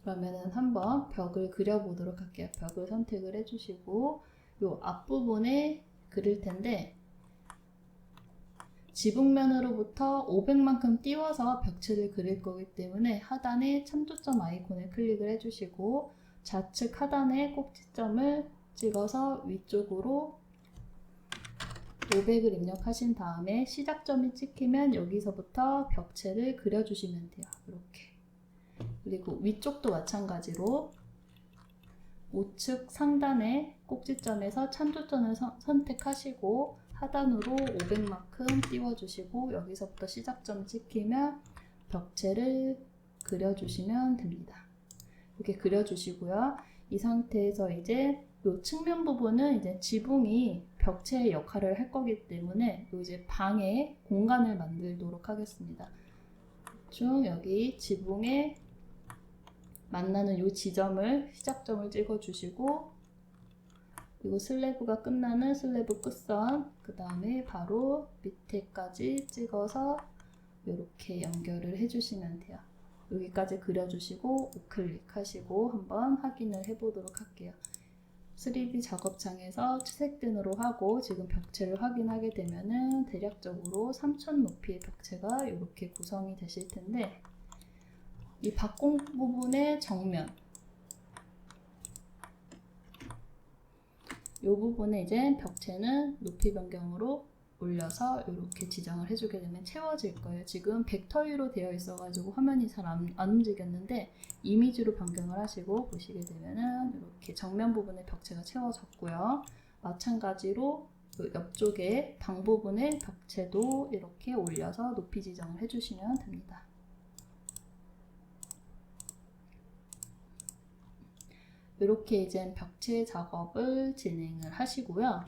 그러면은 한번 벽을 그려보도록 할게요. 벽을 선택을 해주시고 이 앞부분에 그릴 텐데, 지붕면으로부터 500만큼 띄워서 벽체를 그릴 거기 때문에 하단에 참조점 아이콘을 클릭을 해주시고 좌측 하단에 꼭지점을 찍어서 위쪽으로 500을 입력하신 다음에 시작점이 찍히면 여기서부터 벽체를 그려주시면 돼요. 이렇게. 그리고 위쪽도 마찬가지로 우측 상단의 꼭지점에서 참조점을 선택하시고 하단으로 500만큼 띄워주시고 여기서부터 시작점 찍히면 벽체를 그려주시면 됩니다. 이렇게 그려주시고요. 이 상태에서 이제 이 측면 부분은 이제 지붕이 벽체의 역할을 할 거기 때문에 이제 방에 공간을 만들도록 하겠습니다. 쭉 여기 지붕에 만나는 이 지점을 시작점을 찍어주시고, 그리고 슬래브가 끝나는 슬래브 끝선, 그 다음에 바로 밑에까지 찍어서 이렇게 연결을 해주시면 돼요. 여기까지 그려주시고 우클릭 하시고 한번 확인을 해보도록 할게요. 3D 작업창에서 채색등으로 하고 지금 벽체를 확인하게 되면은 대략적으로 3000 높이의 벽체가 이렇게 구성이 되실 텐데, 이 박공 부분의 정면 이 부분에 이제 벽체는 높이 변경으로 올려서 이렇게 지정을 해주게 되면 채워질 거예요. 지금 벡터위로 되어 있어가지고 화면이 잘 안 움직였는데 이미지로 변경을 하시고 보시게 되면은 이렇게 정면 부분의 벽체가 채워졌고요. 마찬가지로 옆쪽에 방 부분의 벽체도 이렇게 올려서 높이 지정을 해주시면 됩니다. 이렇게 이제 벽체 작업을 진행을 하시고요.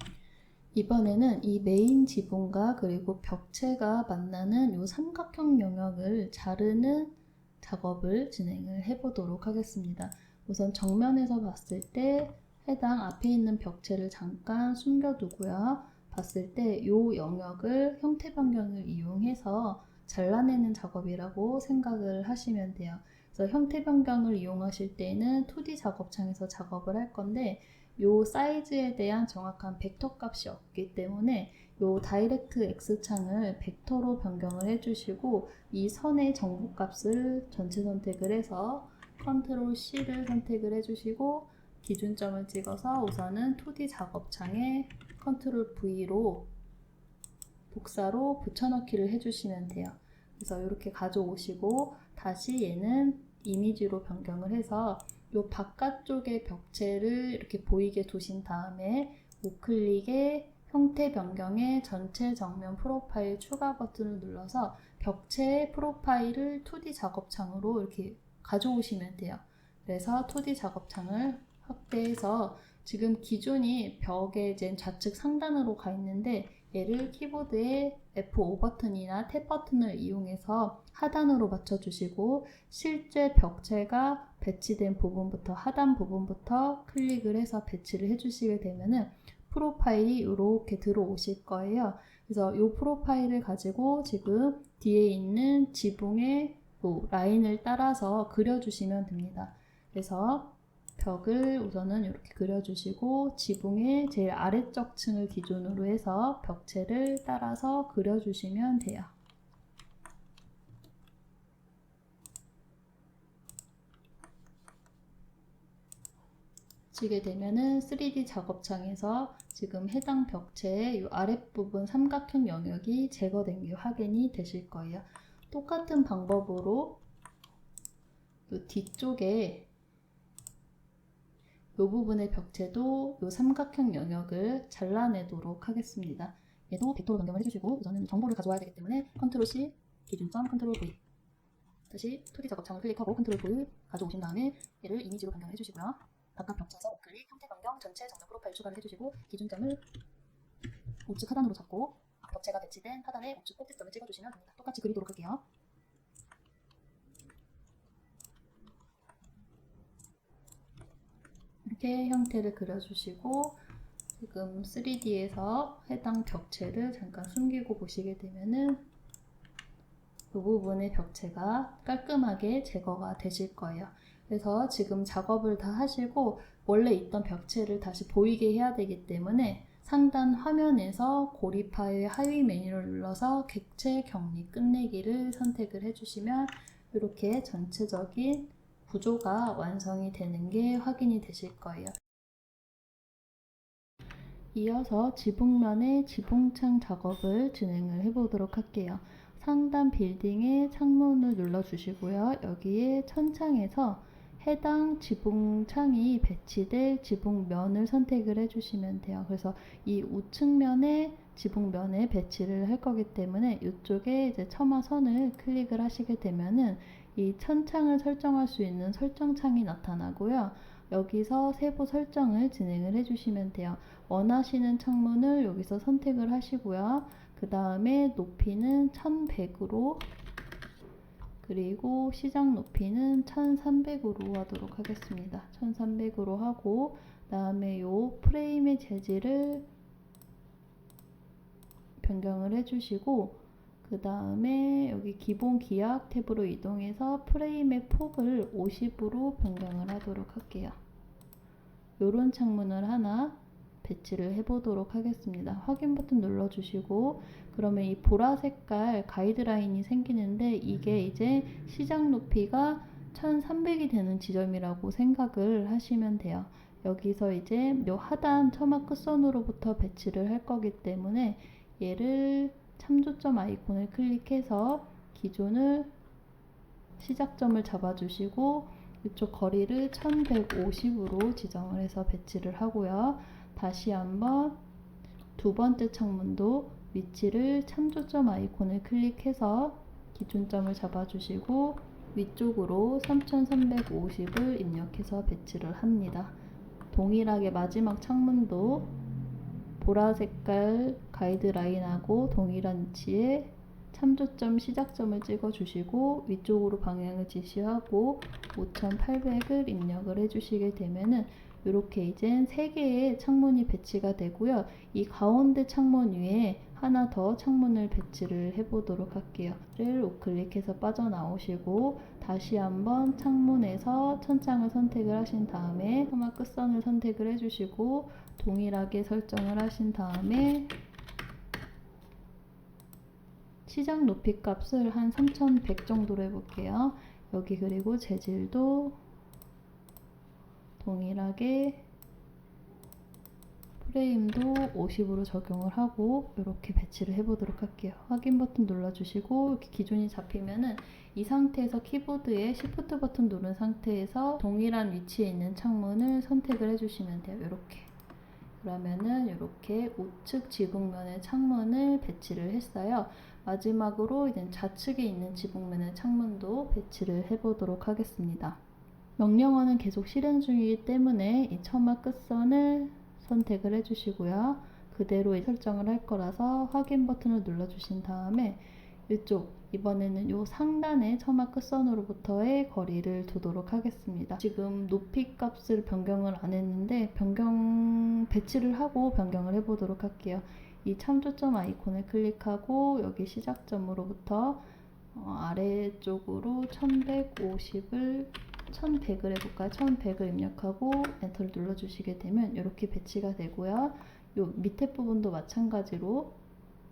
이번에는 이 메인 지붕과 그리고 벽체가 만나는 이 삼각형 영역을 자르는 작업을 진행을 해보도록 하겠습니다. 우선 정면에서 봤을 때 해당 앞에 있는 벽체를 잠깐 숨겨두고요. 봤을 때 이 영역을 형태 변경을 이용해서 잘라내는 작업이라고 생각을 하시면 돼요. 그래서 형태 변경을 이용하실 때는 2D 작업창에서 작업을 할 건데 요 사이즈에 대한 정확한 벡터 값이 없기 때문에 요 다이렉트 X 창을 벡터로 변경을 해주시고 이 선의 정보 값을 전체 선택을 해서 컨트롤 C를 선택을 해주시고 기준점을 찍어서 우선은 2D 작업창에 컨트롤 V로 복사로 붙여넣기를 해주시면 돼요. 그래서 이렇게 가져오시고 다시 얘는 이미지로 변경을 해서 이 바깥쪽의 벽체를 이렇게 보이게 두신 다음에 우클릭에 형태 변경에 전체 정면 프로파일 추가 버튼을 눌러서 벽체의 프로파일을 2D 작업창으로 이렇게 가져오시면 돼요. 그래서 2D 작업창을 확대해서 지금 기준이 벽의 이제 좌측 상단으로 가 있는데 얘를 키보드에 F5 버튼이나 탭 버튼을 이용해서 하단으로 맞춰주시고 실제 벽체가 배치된 부분부터 하단 부분부터 클릭을 해서 배치를 해주시게 되면은 프로파일이 이렇게 들어오실 거예요. 그래서 이 프로파일을 가지고 지금 뒤에 있는 지붕의 라인을 따라서 그려주시면 됩니다. 그래서 벽을 우선은 이렇게 그려주시고 지붕의 제일 아래쪽 층을 기준으로 해서 벽체를 따라서 그려주시면 돼요. 지게 되면은 3D 작업창에서 지금 해당 벽체의 이 아랫부분 삼각형 영역이 제거된 게 확인이 되실 거예요. 똑같은 방법으로 이 뒤쪽에 이 부분의 벽체도 이 삼각형 영역을 잘라내도록 하겠습니다. 얘도 벡터로 변경을 해주시고 우선은 정보를 가져와야 되기 때문에 컨트롤 C, 기준점, 컨트롤 V 다시 2D 작업창을 클릭하고 컨트롤 V 가져오신 다음에 얘를 이미지로 변경을 해주시고요. 각각 벽체에서 우클릭, 형태 변경, 전체 정면 프로파일 추가를 해주시고 기준점을 우측 하단으로 잡고 벽체가 배치된 하단에 우측 꼭지점을 찍어주시면 됩니다. 똑같이 그리도록 할게요. 이렇게 형태를 그려주시고 지금 3D에서 해당 벽체를 잠깐 숨기고 보시게 되면은 이 부분의 벽체가 깔끔하게 제거가 되실 거예요. 그래서 지금 작업을 다 하시고 원래 있던 벽체를 다시 보이게 해야 되기 때문에 상단 화면에서 고리 파일 하위 메뉴를 눌러서 객체 격리 끝내기를 선택을 해주시면 이렇게 전체적인 구조가 완성이 되는 게 확인이 되실 거예요. 이어서 지붕면의 지붕창 작업을 진행을 해보도록 할게요. 상단 빌딩의 창문을 눌러주시고요. 여기에 천창에서 해당 지붕창이 배치될 지붕면을 선택을 해주시면 돼요. 그래서 이 우측면에 지붕면에 배치를 할 거기 때문에 이쪽에 이제 처마선을 클릭을 하시게 되면은 이 천창을 설정할 수 있는 설정창이 나타나고요. 여기서 세부 설정을 진행을 해주시면 돼요. 원하시는 창문을 여기서 선택을 하시고요. 그 다음에 높이는 1100으로 그리고 시작 높이는 1300으로 하도록 하겠습니다. 1300으로 하고 그 다음에 요 프레임의 재질을 변경을 해주시고 그 다음에 여기 기본 기약 탭으로 이동해서 프레임의 폭을 50으로 변경을 하도록 할게요. 요런 창문을 하나 배치를 해보도록 하겠습니다. 확인 버튼 눌러주시고 그러면 이 보라 색깔 가이드라인이 생기는데 이게 이제 시작 높이가 1300이 되는 지점이라고 생각을 하시면 돼요. 여기서 이제 요 하단 처마 끝선으로부터 배치를 할 거기 때문에 얘를 참조점 아이콘을 클릭해서 기준을 시작점을 잡아주시고 이쪽 거리를 1150으로 지정을 해서 배치를 하고요. 다시 한번 두 번째 창문도 위치를 참조점 아이콘을 클릭해서 기준점을 잡아주시고 위쪽으로 3350을 입력해서 배치를 합니다. 동일하게 마지막 창문도 보라 색깔 가이드라인하고 동일한 위치에 참조점 시작점을 찍어 주시고 위쪽으로 방향을 지시하고 5800을 입력을 해주시게 되면은 이렇게 이제 3개의 창문이 배치가 되고요. 이 가운데 창문 위에 하나 더 창문을 배치를 해보도록 할게요. 를 우클릭해서 빠져나오시고 다시 한번 창문에서 천장을 선택을 하신 다음에 처마 끝선을 선택을 해주시고 동일하게 설정을 하신 다음에 시작 높이 값을 한 3100 정도로 해볼게요. 여기 그리고 재질도 동일하게 프레임도 50으로 적용을 하고 이렇게 배치를 해보도록 할게요. 확인 버튼 눌러주시고 이렇게 기준이 잡히면은 이 상태에서 키보드에 Shift 버튼 누른 상태에서 동일한 위치에 있는 창문을 선택을 해주시면 돼요. 이렇게. 그러면은 이렇게 우측 지붕면의 창문을 배치를 했어요. 마지막으로 이제 좌측에 있는 지붕면의 창문도 배치를 해보도록 하겠습니다. 명령어는 계속 실행 중이기 때문에 이 처마 끝선을 선택을 해주시고요. 그대로 설정을 할 거라서 확인 버튼을 눌러주신 다음에 이쪽 이번에는 요 상단의 처마 끝선으로부터의 거리를 두도록 하겠습니다. 지금 높이 값을 변경을 안 했는데 배치를 하고 변경을 해보도록 할게요. 이 참조점 아이콘을 클릭하고 여기 시작점으로부터 아래쪽으로 1150을 1100을 해볼까요? 1100을 입력하고 엔터를 눌러주시게 되면 이렇게 배치가 되고요. 요 밑에 부분도 마찬가지로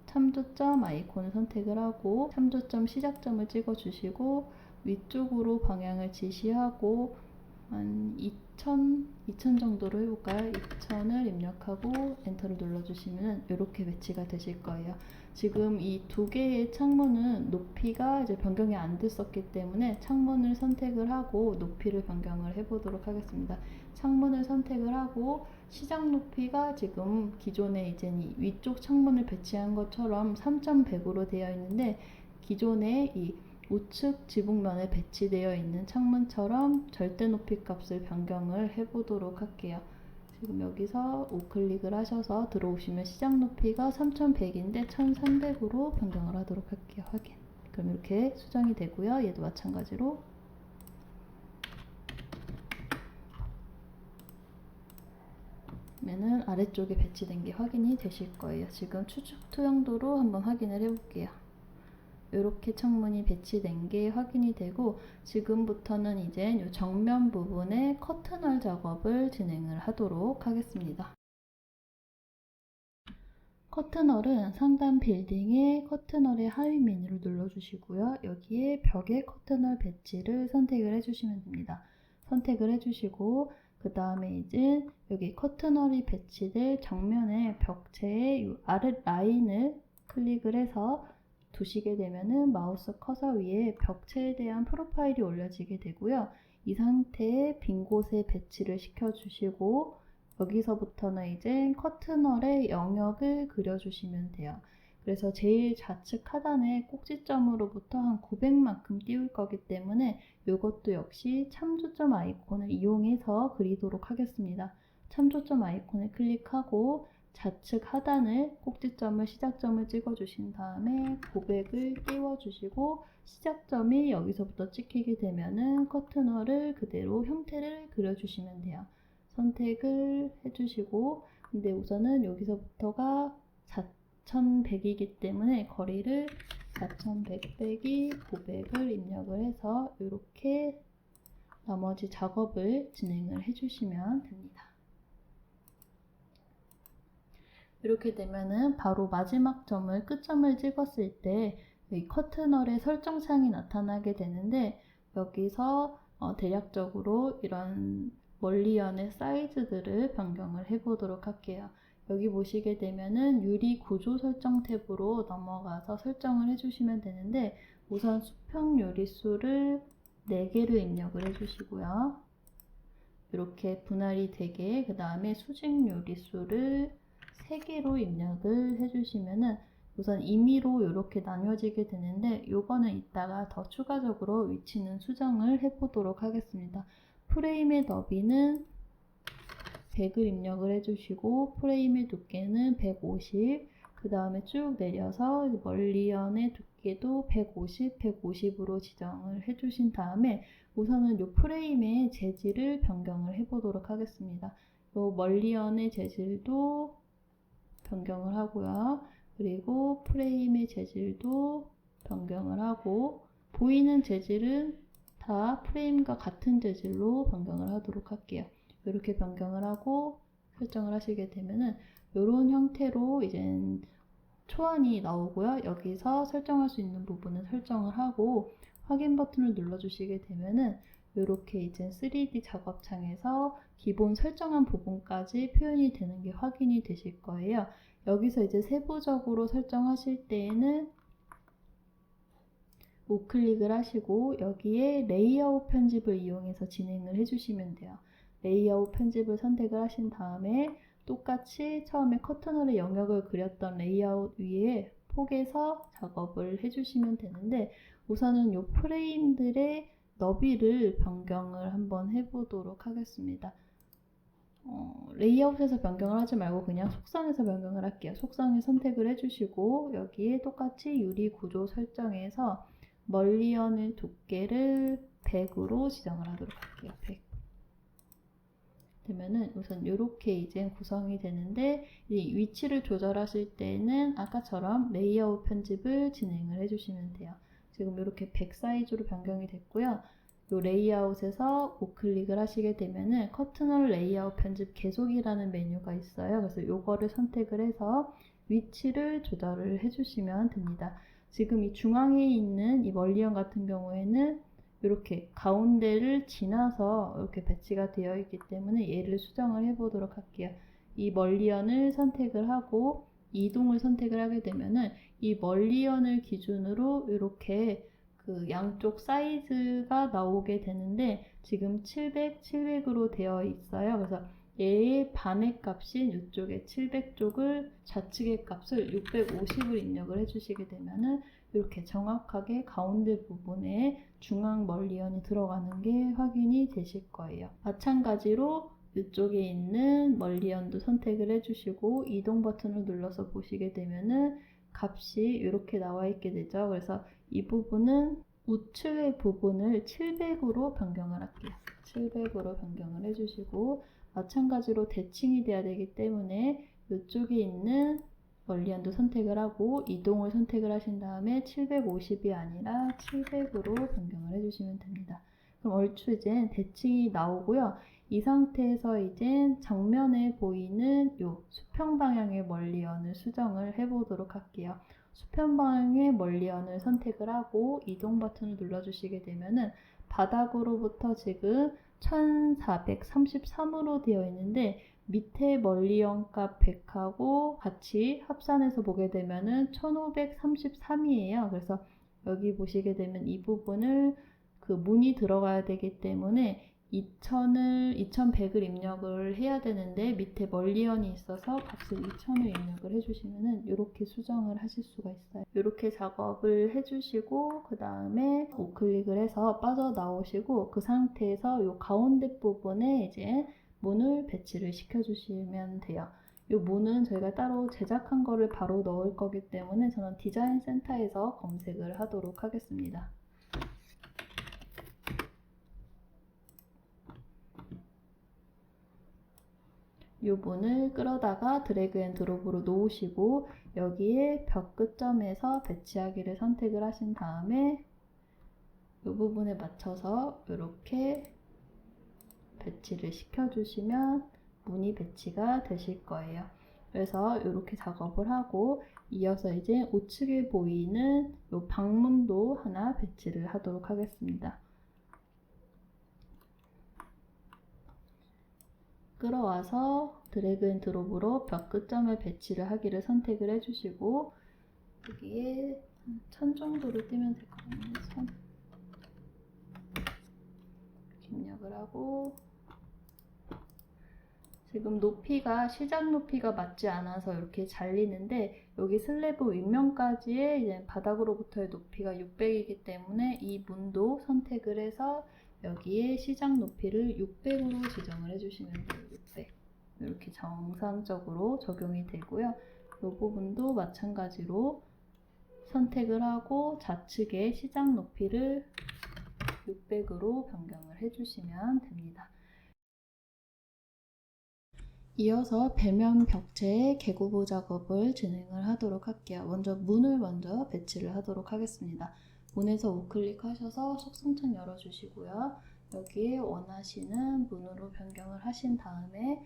참조점 아이콘을 선택을 하고 참조점 시작점을 찍어 주시고 위쪽으로 방향을 지시하고 한 2000 정도로 해볼까요? 2000을 입력하고 엔터를 눌러주시면 이렇게 배치가 되실 거예요. 지금 이 두 개의 창문은 높이가 이제 변경이 안 됐었기 때문에 창문을 선택을 하고 높이를 변경을 해보도록 하겠습니다. 창문을 선택을 하고 시작 높이가 지금 기존에 이제 위쪽 창문을 배치한 것처럼 3100으로 되어 있는데 기존에 이 우측 지붕면에 배치되어 있는 창문처럼 절대 높이 값을 변경을 해보도록 할게요. 지금 여기서 우클릭을 하셔서 들어오시면 시작 높이가 3100인데 1300으로 변경을 하도록 할게요. 확인. 그럼 이렇게 수정이 되고요. 얘도 마찬가지로 그러면은 아래쪽에 배치된 게 확인이 되실 거예요. 지금 추측 투영도로 한번 확인을 해볼게요. 이렇게 창문이 배치된 게 확인이 되고 지금부터는 이제 이 정면 부분에 커튼월 작업을 진행을 하도록 하겠습니다. 커튼월은 상단 빌딩의 커튼월의 하위 메뉴를 눌러주시고요. 여기에 벽에 커튼월 배치를 선택을 해주시면 됩니다. 선택을 해주시고 그 다음에 이제 여기 커튼월이 배치될 정면의 벽체의 아래 라인을 클릭을 해서 두시게 되면은 마우스 커서 위에 벽체에 대한 프로파일이 올려지게 되고요. 이 상태에 빈 곳에 배치를 시켜주시고 여기서부터는 이제 커튼월의 영역을 그려주시면 돼요. 그래서 제일 좌측 하단의 꼭지점으로부터 한 900만큼 띄울 거기 때문에 이것도 역시 참조점 아이콘을 이용해서 그리도록 하겠습니다. 참조점 아이콘을 클릭하고 좌측 하단을 꼭지점을 시작점을 찍어 주신 다음에 900을 띄워 주시고 시작점이 여기서부터 찍히게 되면은 커튼월을 그대로 형태를 그려 주시면 돼요. 선택을 해주시고 근데 우선은 여기서부터가 4100이기 때문에 거리를 4100 빼기 900을 입력을 해서 이렇게 나머지 작업을 진행을 해주시면 됩니다. 이렇게 되면은 바로 마지막 점을 끝점을 찍었을 때 이 커튼월의 설정창이 나타나게 되는데 여기서 대략적으로 이런 멀리연의 사이즈들을 변경을 해보도록 할게요. 여기 보시게 되면은 유리 구조 설정 탭으로 넘어가서 설정을 해주시면 되는데 우선 수평 유리수를 4개를 입력을 해주시고요. 이렇게 분할이 되게 그 다음에 수직 유리수를 3개로 입력을 해주시면은 우선 임의로 이렇게 나뉘어지게 되는데 요거는 이따가 더 추가적으로 위치는 수정을 해보도록 하겠습니다. 프레임의 너비는 100을 입력을 해주시고 프레임의 두께는 150, 그 다음에 쭉 내려서 멀리언의 두께도 150, 150으로 지정을 해주신 다음에 우선은 이 프레임의 재질을 변경을 해보도록 하겠습니다. 이 멀리언의 재질도 변경을 하고요. 그리고 프레임의 재질도 변경을 하고 보이는 재질은 다 프레임과 같은 재질로 변경을 하도록 할게요. 이렇게 변경을 하고 설정을 하시게 되면은 이런 형태로 이제 초안이 나오고요. 여기서 설정할 수 있는 부분은 설정을 하고 확인 버튼을 눌러주시게 되면은 이렇게 이제 3D 작업창에서 기본 설정한 부분까지 표현이 되는 게 확인이 되실 거예요. 여기서 이제 세부적으로 설정하실 때에는 우클릭을 하시고 여기에 레이아웃 편집을 이용해서 진행을 해주시면 돼요. 레이아웃 편집을 선택을 하신 다음에 똑같이 처음에 커터널의 영역을 그렸던 레이아웃 위에 폭에서 작업을 해주시면 되는데 우선은 이 프레임들의 너비를 변경을 한번 해보도록 하겠습니다. 레이아웃에서 변경을 하지 말고 그냥 속성에서 변경을 할게요. 속성에 선택을 해주시고 여기에 똑같이 유리 구조 설정에서 멀리언의 두께를 100으로 지정을 하도록 할게요. 100. 되면은 우선 이렇게 이제 구성이 되는데 이 위치를 조절하실 때는 아까처럼 레이아웃 편집을 진행을 해주시면 돼요. 지금 이렇게 100 사이즈로 변경이 됐고요. 이 레이아웃에서 우클릭을 하시게 되면은 커트널 레이아웃 편집 계속이라는 메뉴가 있어요. 그래서 이거를 선택을 해서 위치를 조절을 해주시면 됩니다. 지금 이 중앙에 있는 이 멀리언 같은 경우에는 이렇게 가운데를 지나서 이렇게 배치가 되어 있기 때문에 얘를 수정을 해 보도록 할게요. 이 멀리언을 선택을 하고 이동을 선택을 하게 되면은 이 멀리언을 기준으로 이렇게 그 양쪽 사이즈가 나오게 되는데 지금 700, 700으로 되어 있어요. 그래서 얘의 반의 값인 이쪽에 700쪽을 좌측의 값을 650을 입력을 해주시게 되면은 이렇게 정확하게 가운데 부분에 중앙 멀리언이 들어가는 게 확인이 되실 거예요. 마찬가지로 이쪽에 있는 멀리언도 선택을 해주시고 이동 버튼을 눌러서 보시게 되면은 값이 이렇게 나와 있게 되죠. 그래서 이 부분은 우측의 부분을 700으로 변경을 할게요. 700으로 변경을 해주시고 마찬가지로 대칭이 돼야 되기 때문에 이쪽에 있는 멀리언도 선택을 하고 이동을 선택을 하신 다음에 750이 아니라 700으로 변경을 해주시면 됩니다. 그럼 얼추 이제 대칭이 나오고요. 이 상태에서 이제 정면에 보이는 요 수평 방향의 멀리언을 수정을 해보도록 할게요. 수평 방향의 멀리언을 선택을 하고 이동 버튼을 눌러주시게 되면은 바닥으로부터 지금 1433으로 되어 있는데 밑에 멀리언 값 100하고 같이 합산해서 보게 되면은 1533이에요. 그래서 여기 보시게 되면 이 부분을 그 문이 들어가야 되기 때문에 2100을 입력을 해야 되는데 밑에 멀리언이 있어서 값을 2000을 입력을 해주시면은 이렇게 수정을 하실 수가 있어요. 이렇게 작업을 해주시고 그 다음에 우클릭을 해서 빠져나오시고 그 상태에서 이 가운데 부분에 이제 문을 배치를 시켜주시면 돼요. 이 문은 저희가 따로 제작한 거를 바로 넣을 거기 때문에 저는 디자인 센터에서 검색을 하도록 하겠습니다. 이 문을 끌어다가 드래그 앤 드롭으로 놓으시고 여기에 벽 끝점에서 배치하기를 선택을 하신 다음에 이 부분에 맞춰서 이렇게 배치를 시켜주시면 문이 배치가 되실 거예요. 그래서 이렇게 작업을 하고 이어서 이제 우측에 보이는 이 방문도 하나 배치를 하도록 하겠습니다. 끌어와서 드래그 앤 드롭으로 벽 끝점에 배치를 하기를 선택을 해주시고 여기에 1000 정도를 띄면 될 것 같네요. 1000 입력을 하고 지금 높이가 시작 높이가 맞지 않아서 이렇게 잘리는데 여기 슬래브 윗면까지의 이제 바닥으로부터의 높이가 600이기 때문에 이 문도 선택을 해서 여기에 시작 높이를 600으로 지정을 해주시면 돼요. 600. 이렇게 정상적으로 적용이 되고요. 이 부분도 마찬가지로 선택을 하고 좌측의 시작 높이를 600으로 변경을 해주시면 됩니다. 이어서 배면 벽체의 개구부 작업을 진행을 하도록 할게요. 문을 먼저 배치를 하도록 하겠습니다. 문에서 우클릭 하셔서 속성창 열어주시고요. 여기에 원하시는 문으로 변경을 하신 다음에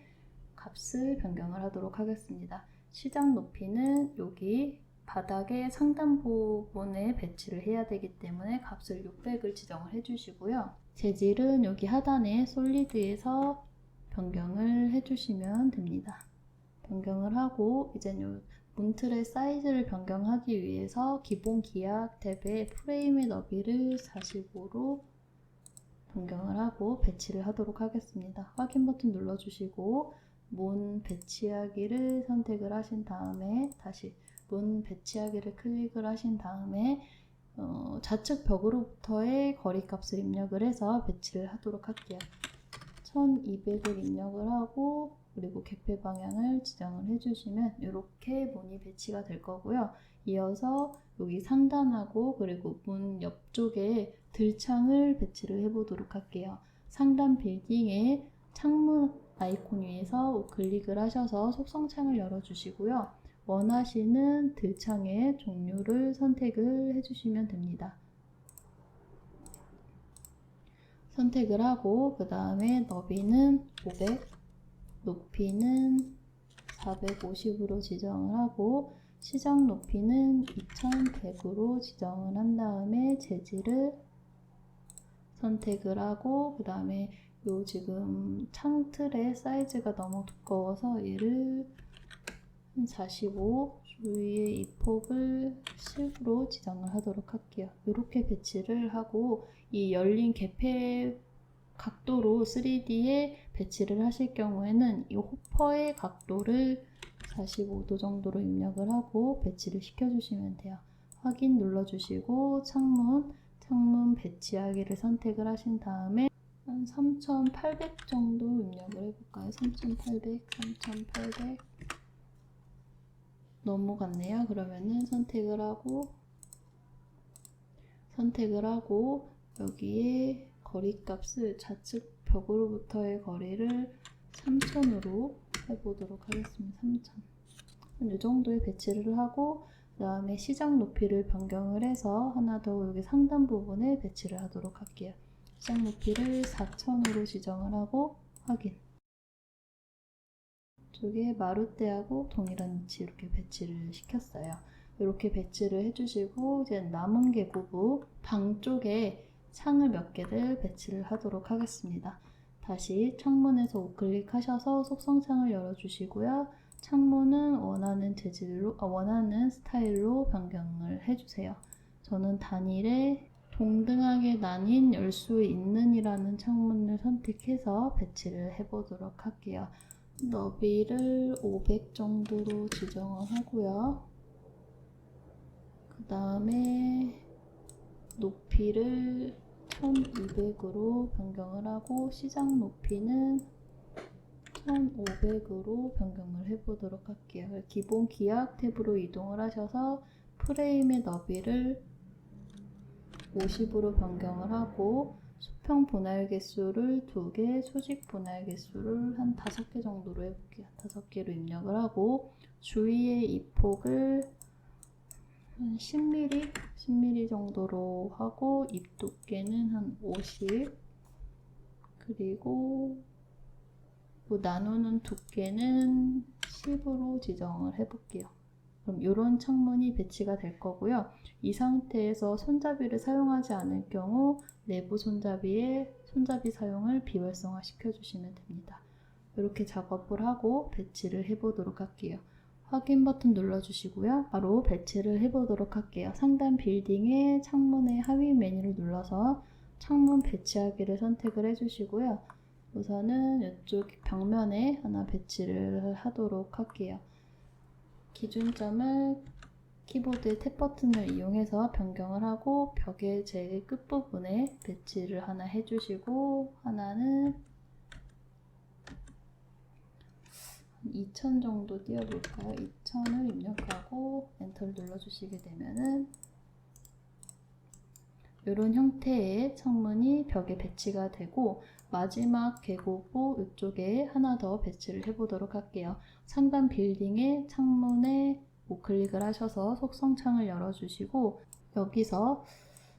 값을 변경을 하도록 하겠습니다. 시작 높이는 여기 바닥의 상단 부분에 배치를 해야 되기 때문에 값을 600을 지정을 해주시고요. 재질은 여기 하단에 솔리드에서 변경을 해주시면 됩니다. 변경을 하고 이제 요 문틀의 사이즈를 변경하기 위해서 기본 기약 탭에 프레임의 너비를 45로 변경을 하고 배치를 하도록 하겠습니다. 확인 버튼 눌러주시고 문 배치하기를 선택을 하신 다음에 다시 문 배치하기를 클릭을 하신 다음에 좌측 벽으로부터의 거리값을 입력을 해서 배치를 하도록 할게요. 1200을 입력을 하고 그리고 개폐 방향을 지정을 해주시면 이렇게 문이 배치가 될 거고요. 이어서 여기 상단하고 그리고 문 옆쪽에 들창을 배치를 해보도록 할게요. 상단 빌딩에 창문 아이콘 위에서 우클릭을 하셔서 속성창을 열어주시고요. 원하시는 들창의 종류를 선택을 해주시면 됩니다. 선택을 하고 그 다음에 너비는 500, 높이는 450으로 지정을 하고 시작 높이는 2100으로 지정을 한 다음에 재질을 선택을 하고 그 다음에 요 지금 창틀의 사이즈가 너무 두꺼워서 얘를 45 주위의 이 폭을 10으로 지정을 하도록 할게요. 이렇게 배치를 하고 이 열린 개폐 각도로 3D에 배치를 하실 경우에는 이 호퍼의 각도를 45도 정도로 입력을 하고 배치를 시켜주시면 돼요. 확인 눌러주시고 창문 배치하기를 선택을 하신 다음에 한 3800 정도 입력을 해볼까요? 3800 넘어갔네요. 그러면은 선택을 하고 여기에 거리값을 좌측 벽으로부터의 거리를 3000으로 해보도록 하겠습니다. 3000. 이 정도의 배치를 하고 그 다음에 시작 높이를 변경을 해서 하나 더 여기 상단 부분에 배치를 하도록 할게요. 시작 높이를 4000으로 지정을 하고 확인. 이쪽에 마룻대하고 동일한 위치 이렇게 배치를 시켰어요. 이렇게 배치를 해주시고 이제 남은 개구부 방 쪽에 창을 몇 개를 배치를 하도록 하겠습니다. 다시 창문에서 우클릭 하셔서 속성창을 열어주시고요. 창문은 원하는 재질로, 원하는 스타일로 변경을 해주세요. 저는 단일에 동등하게 나뉜 열 수 있는 이라는 창문을 선택해서 배치를 해보도록 할게요. 너비를 500 정도로 지정을 하고요. 그 다음에 높이를 1200으로 변경을 하고 시작 높이는 1500으로 변경을 해보도록 할게요. 기본 기약 탭으로 이동을 하셔서 프레임의 너비를 50으로 변경을 하고 수평 분할 개수를 2개, 수직 분할 개수를 한 5개 정도로 해볼게요. 5개로 입력을 하고 주위의 이 폭을 한 10mm 정도로 하고 입 두께는 한 50, 그리고 나누는 두께는 10으로 지정을 해볼게요. 그럼 이런 창문이 배치가 될 거고요. 이 상태에서 손잡이를 사용하지 않을 경우 내부 손잡이 사용을 비활성화 시켜주시면 됩니다. 이렇게 작업을 하고 배치를 해보도록 할게요. 확인 버튼 눌러주시고요. 바로 배치를 해보도록 할게요. 상단 빌딩의 창문의 하위 메뉴를 눌러서 창문 배치하기를 선택을 해주시고요. 우선은 이쪽 벽면에 하나 배치를 하도록 할게요. 기준점을 키보드의 탭 버튼을 이용해서 변경을 하고 벽의 제일 끝부분에 배치를 하나 해주시고 하나는 2000 정도 띄워볼까요? 2000을 입력하고 엔터를 눌러주시게 되면은 이런 형태의 창문이 벽에 배치가 되고, 마지막 계곡부 이쪽에 하나 더 배치를 해보도록 할게요. 상단 빌딩의 창문에 우클릭을 하셔서 속성창을 열어주시고, 여기서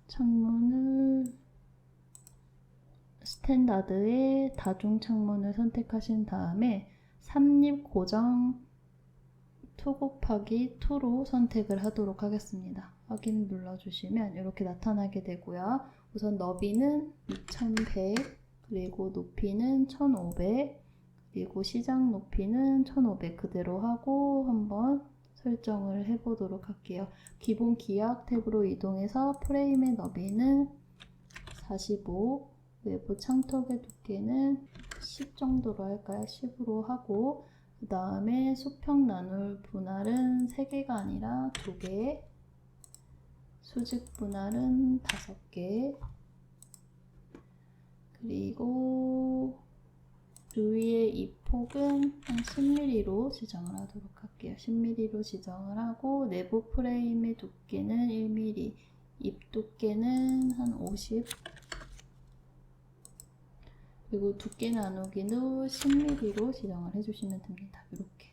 창문을 스탠다드의 다중 창문을 선택하신 다음에 삼립 고정 2 곱하기 2로 선택을 하도록 하겠습니다. 확인 눌러주시면 이렇게 나타나게 되고요. 우선 너비는 2100, 그리고 높이는 1500, 그리고 시작 높이는 1500 그대로 하고 한번 설정을 해보도록 할게요. 기본 기약 탭으로 이동해서 프레임의 너비는 45, 외부 창턱의 두께는 10 정도로 할까요? 10으로 하고, 그 다음에 수평 나눌 분할은 3개가 아니라 2개, 수직 분할은 5개, 그리고 주위의 이 폭은 한 10mm로 지정을 하도록 할게요. 10mm로 지정을 하고, 내부 프레임의 두께는 1mm, 입 두께는 한 50, 그리고 두께 나누기도 10mm로 지정을 해주시면 됩니다. 이렇게.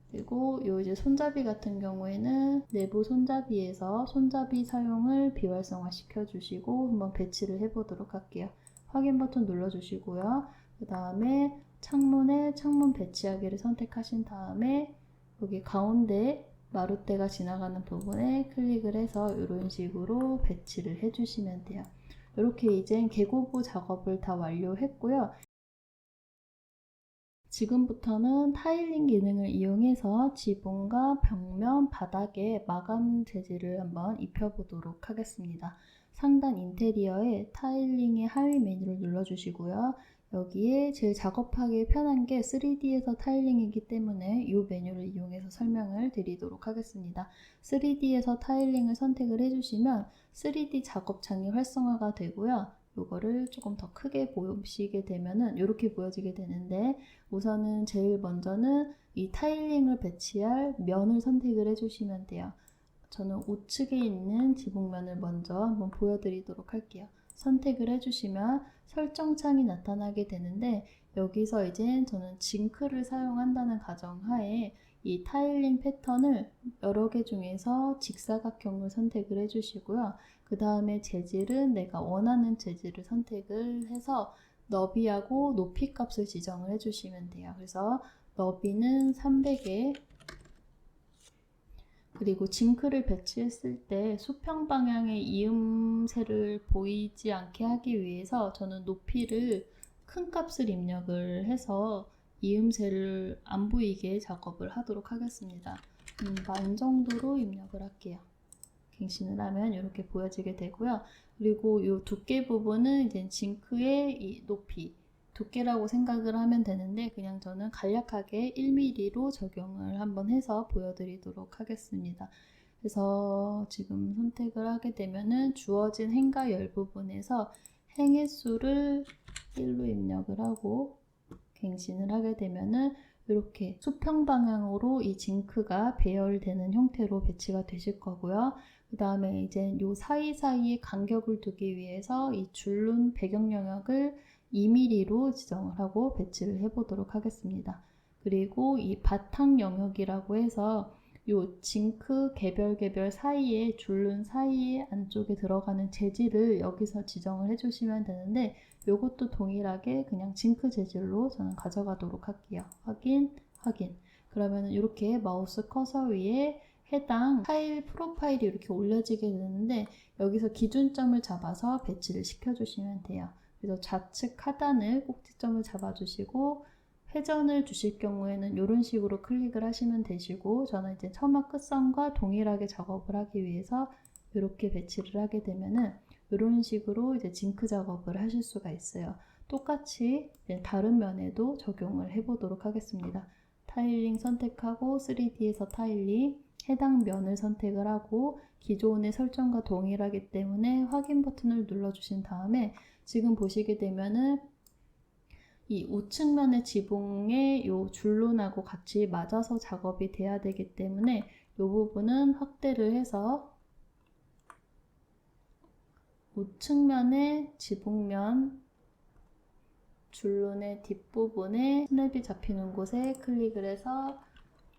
그리고 요 이제 손잡이 같은 경우에는 내부 손잡이에서 손잡이 사용을 비활성화 시켜주시고 한번 배치를 해보도록 할게요. 확인 버튼 눌러주시고요. 그 다음에 창문에 창문 배치하기를 선택하신 다음에 여기 가운데 마룻대가 지나가는 부분에 클릭을 해서 이런 식으로 배치를 해주시면 돼요. 이렇게 이제 계고부 작업을 다 완료했고요. 지금부터는 타일링 기능을 이용해서 지붕과 벽면, 바닥에 마감 재질을 한번 입혀보도록 하겠습니다. 상단 인테리어에 타일링의 하위 메뉴를 눌러주시고요. 여기에 제일 작업하기 편한 게 3D에서 타일링이기 때문에 이 메뉴를 이용해서 설명을 드리도록 하겠습니다. 3D에서 타일링을 선택을 해주시면 3D 작업창이 활성화가 되고요. 이거를 조금 더 크게 보시게 되면은 이렇게 보여지게 되는데, 우선은 제일 먼저는 이 타일링을 배치할 면을 선택을 해주시면 돼요. 저는 우측에 있는 지붕면을 먼저 한번 보여드리도록 할게요. 선택을 해주시면 설정창이 나타나게 되는데, 여기서 이제 저는 징크를 사용한다는 가정하에 이 타일링 패턴을 여러 개 중에서 직사각형을 선택을 해주시고요. 그 다음에 재질은 내가 원하는 재질을 선택을 해서 너비하고 높이 값을 지정을 해주시면 돼요. 그래서 너비는 300에, 그리고 징크를 배치했을 때 수평 방향의 이음새를 보이지 않게 하기 위해서 저는 높이를 큰 값을 입력을 해서 이음새를 안 보이게 작업을 하도록 하겠습니다. 만 정도로 입력을 할게요. 갱신을 하면 이렇게 보여지게 되고요. 그리고 이 두께 부분은 이제 징크의 이 높이, 두께라고 생각을 하면 되는데 그냥 저는 간략하게 1mm로 적용을 한번 해서 보여드리도록 하겠습니다. 그래서 지금 선택을 하게 되면은 주어진 행과 열 부분에서 행의 수를 1로 입력을 하고 갱신을 하게 되면은 이렇게 수평 방향으로 이 징크가 배열되는 형태로 배치가 되실 거고요. 그 다음에 이제 요 사이사이에 간격을 두기 위해서 이 줄눈 배경 영역을 2mm로 지정을 하고 배치를 해보도록 하겠습니다. 그리고 이 바탕 영역이라고 해서 요 징크 개별 사이에 줄눈 사이에 안쪽에 들어가는 재질을 여기서 지정을 해주시면 되는데, 요것도 동일하게 그냥 징크 재질로 저는 가져가도록 할게요. 확인. 그러면 이렇게 마우스 커서 위에 해당 타일 프로파일이 이렇게 올려지게 되는데, 여기서 기준점을 잡아서 배치를 시켜주시면 돼요. 그래서 좌측 하단을 꼭지점을 잡아주시고 회전을 주실 경우에는 이런 식으로 클릭을 하시면 되시고, 저는 이제 처마 끝선과 동일하게 작업을 하기 위해서 이렇게 배치를 하게 되면은 이런 식으로 이제 징크 작업을 하실 수가 있어요. 똑같이 다른 면에도 적용을 해보도록 하겠습니다. 타일링 선택하고 3D에서 타일링, 해당 면을 선택을 하고 기존의 설정과 동일하기 때문에 확인 버튼을 눌러주신 다음에 지금 보시게 되면은 이 우측면의 지붕에 요 줄눈하고 같이 맞아서 작업이 돼야 되기 때문에 이 부분은 확대를 해서 우측면의 지붕면 줄눈의 뒷부분에 스냅이 잡히는 곳에 클릭을 해서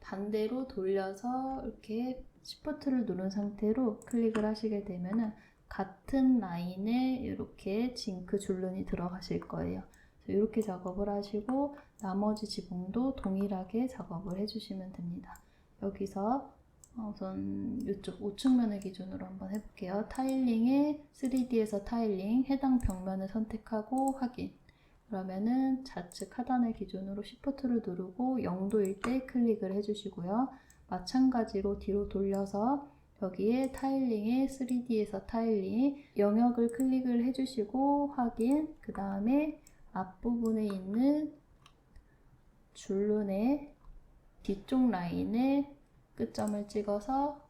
반대로 돌려서 이렇게 시프트를 누른 상태로 클릭을 하시게 되면은 같은 라인에 이렇게 징크 줄눈이 들어가실 거예요. 이렇게 작업을 하시고 나머지 지붕도 동일하게 작업을 해주시면 됩니다. 여기서 우선 이쪽 우측면을 기준으로 한번 해볼게요. 타일링에 3D에서 타일링, 해당 벽면을 선택하고 확인. 그러면은 좌측 하단을 기준으로 Shift를 누르고 0도일 때 클릭을 해주시고요. 마찬가지로 뒤로 돌려서 여기에 타일링에 3D에서 타일링 영역을 클릭을 해주시고 확인. 그 다음에 앞부분에 있는 줄눈의 뒤쪽 라인에 끝점을 찍어서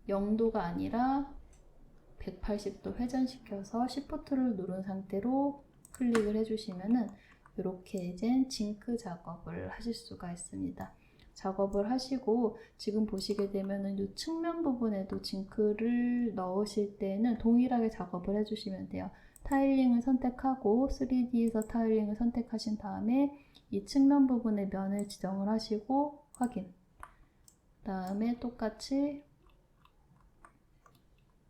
0도가 아니라 180도 회전시켜서 Shift를 누른 상태로 클릭을 해주시면은 이렇게 이제 징크 작업을 하실 수가 있습니다. 작업을 하시고 지금 보시게 되면은 이 측면 부분에도 징크를 넣으실 때는 동일하게 작업을 해주시면 돼요. 타일링을 선택하고 3D에서 타일링을 선택하신 다음에 이 측면 부분의 면을 지정을 하시고 확인. 그 다음에 똑같이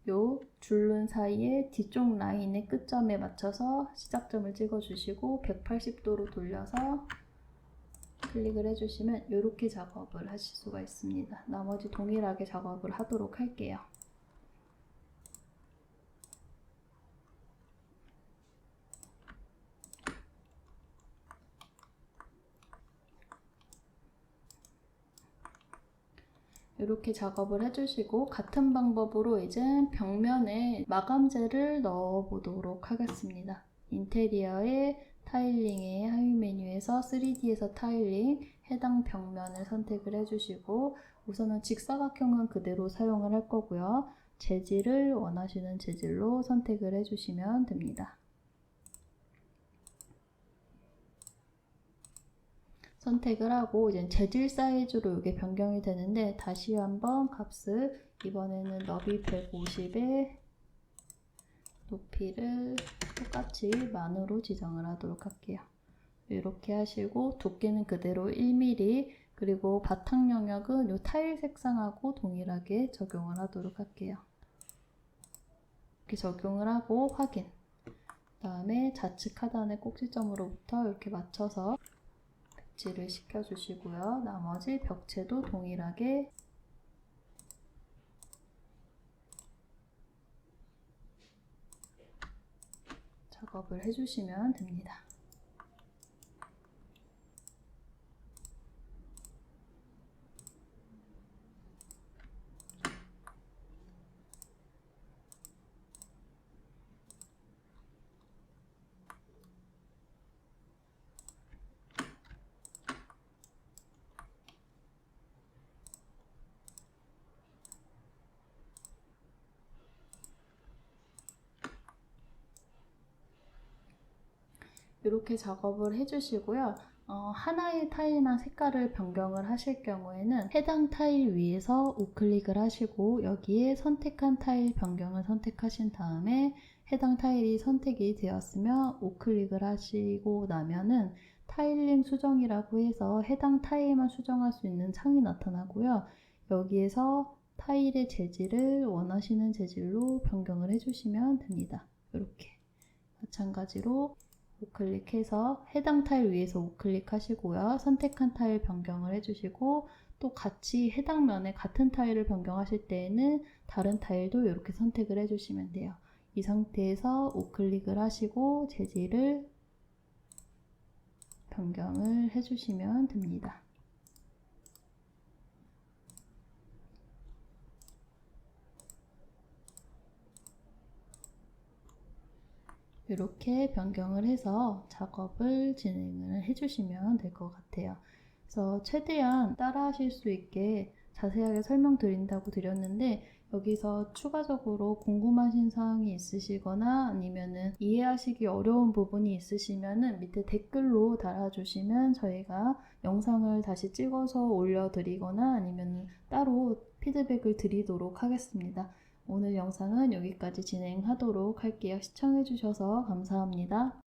요 줄눈 사이에 뒤쪽 라인의 끝점에 맞춰서 시작점을 찍어주시고 180도로 돌려서 클릭을 해주시면 이렇게 작업을 하실 수가 있습니다. 나머지 동일하게 작업을 하도록 할게요. 이렇게 작업을 해주시고 같은 방법으로 이제 벽면에 마감재를 넣어 보도록 하겠습니다. 인테리어의 타일링의 하위 메뉴에서 3D에서 타일링 해당 벽면을 선택을 해주시고 우선은 직사각형은 그대로 사용을 할 거고요. 재질을 원하시는 재질로 선택을 해주시면 됩니다. 선택을 하고 이제 재질 사이즈로 이게 변경이 되는데 다시 한번 값을 이번에는 너비 150에 높이를 똑같이 만으로 지정을 하도록 할게요. 이렇게 하시고 두께는 그대로 1mm 그리고 바탕 영역은 이 타일 색상하고 동일하게 적용을 하도록 할게요. 이렇게 적용을 하고 확인. 그 다음에 좌측 하단의 꼭지점으로부터 이렇게 맞춰서 배치를 시켜주시고요. 나머지 벽체도 동일하게 작업을 해주시면 됩니다. 이렇게 작업을 해주시고요. 하나의 타일만 색깔을 변경을 하실 경우에는 해당 타일 위에서 우클릭을 하시고 여기에 선택한 타일 변경을 선택하신 다음에 해당 타일이 선택이 되었으면 우클릭을 하시고 나면은 타일링 수정이라고 해서 해당 타일만 수정할 수 있는 창이 나타나고요. 여기에서 타일의 재질을 원하시는 재질로 변경을 해주시면 됩니다. 이렇게 마찬가지로 우클릭해서 해당 타일 위에서 우클릭하시고요. 선택한 타일 변경을 해주시고 또 같이 해당 면에 같은 타일을 변경하실 때에는 다른 타일도 이렇게 선택을 해주시면 돼요. 이 상태에서 우클릭을 하시고 재질을 변경을 해주시면 됩니다. 이렇게 변경을 해서 작업을 진행을 해주시면 될 것 같아요. 그래서 최대한 따라 하실 수 있게 자세하게 설명드린다고 드렸는데 여기서 추가적으로 궁금하신 사항이 있으시거나 아니면은 이해하시기 어려운 부분이 있으시면은 밑에 댓글로 달아주시면 저희가 영상을 다시 찍어서 올려드리거나 아니면 따로 피드백을 드리도록 하겠습니다. 오늘 영상은 여기까지 진행하도록 할게요. 시청해주셔서 감사합니다.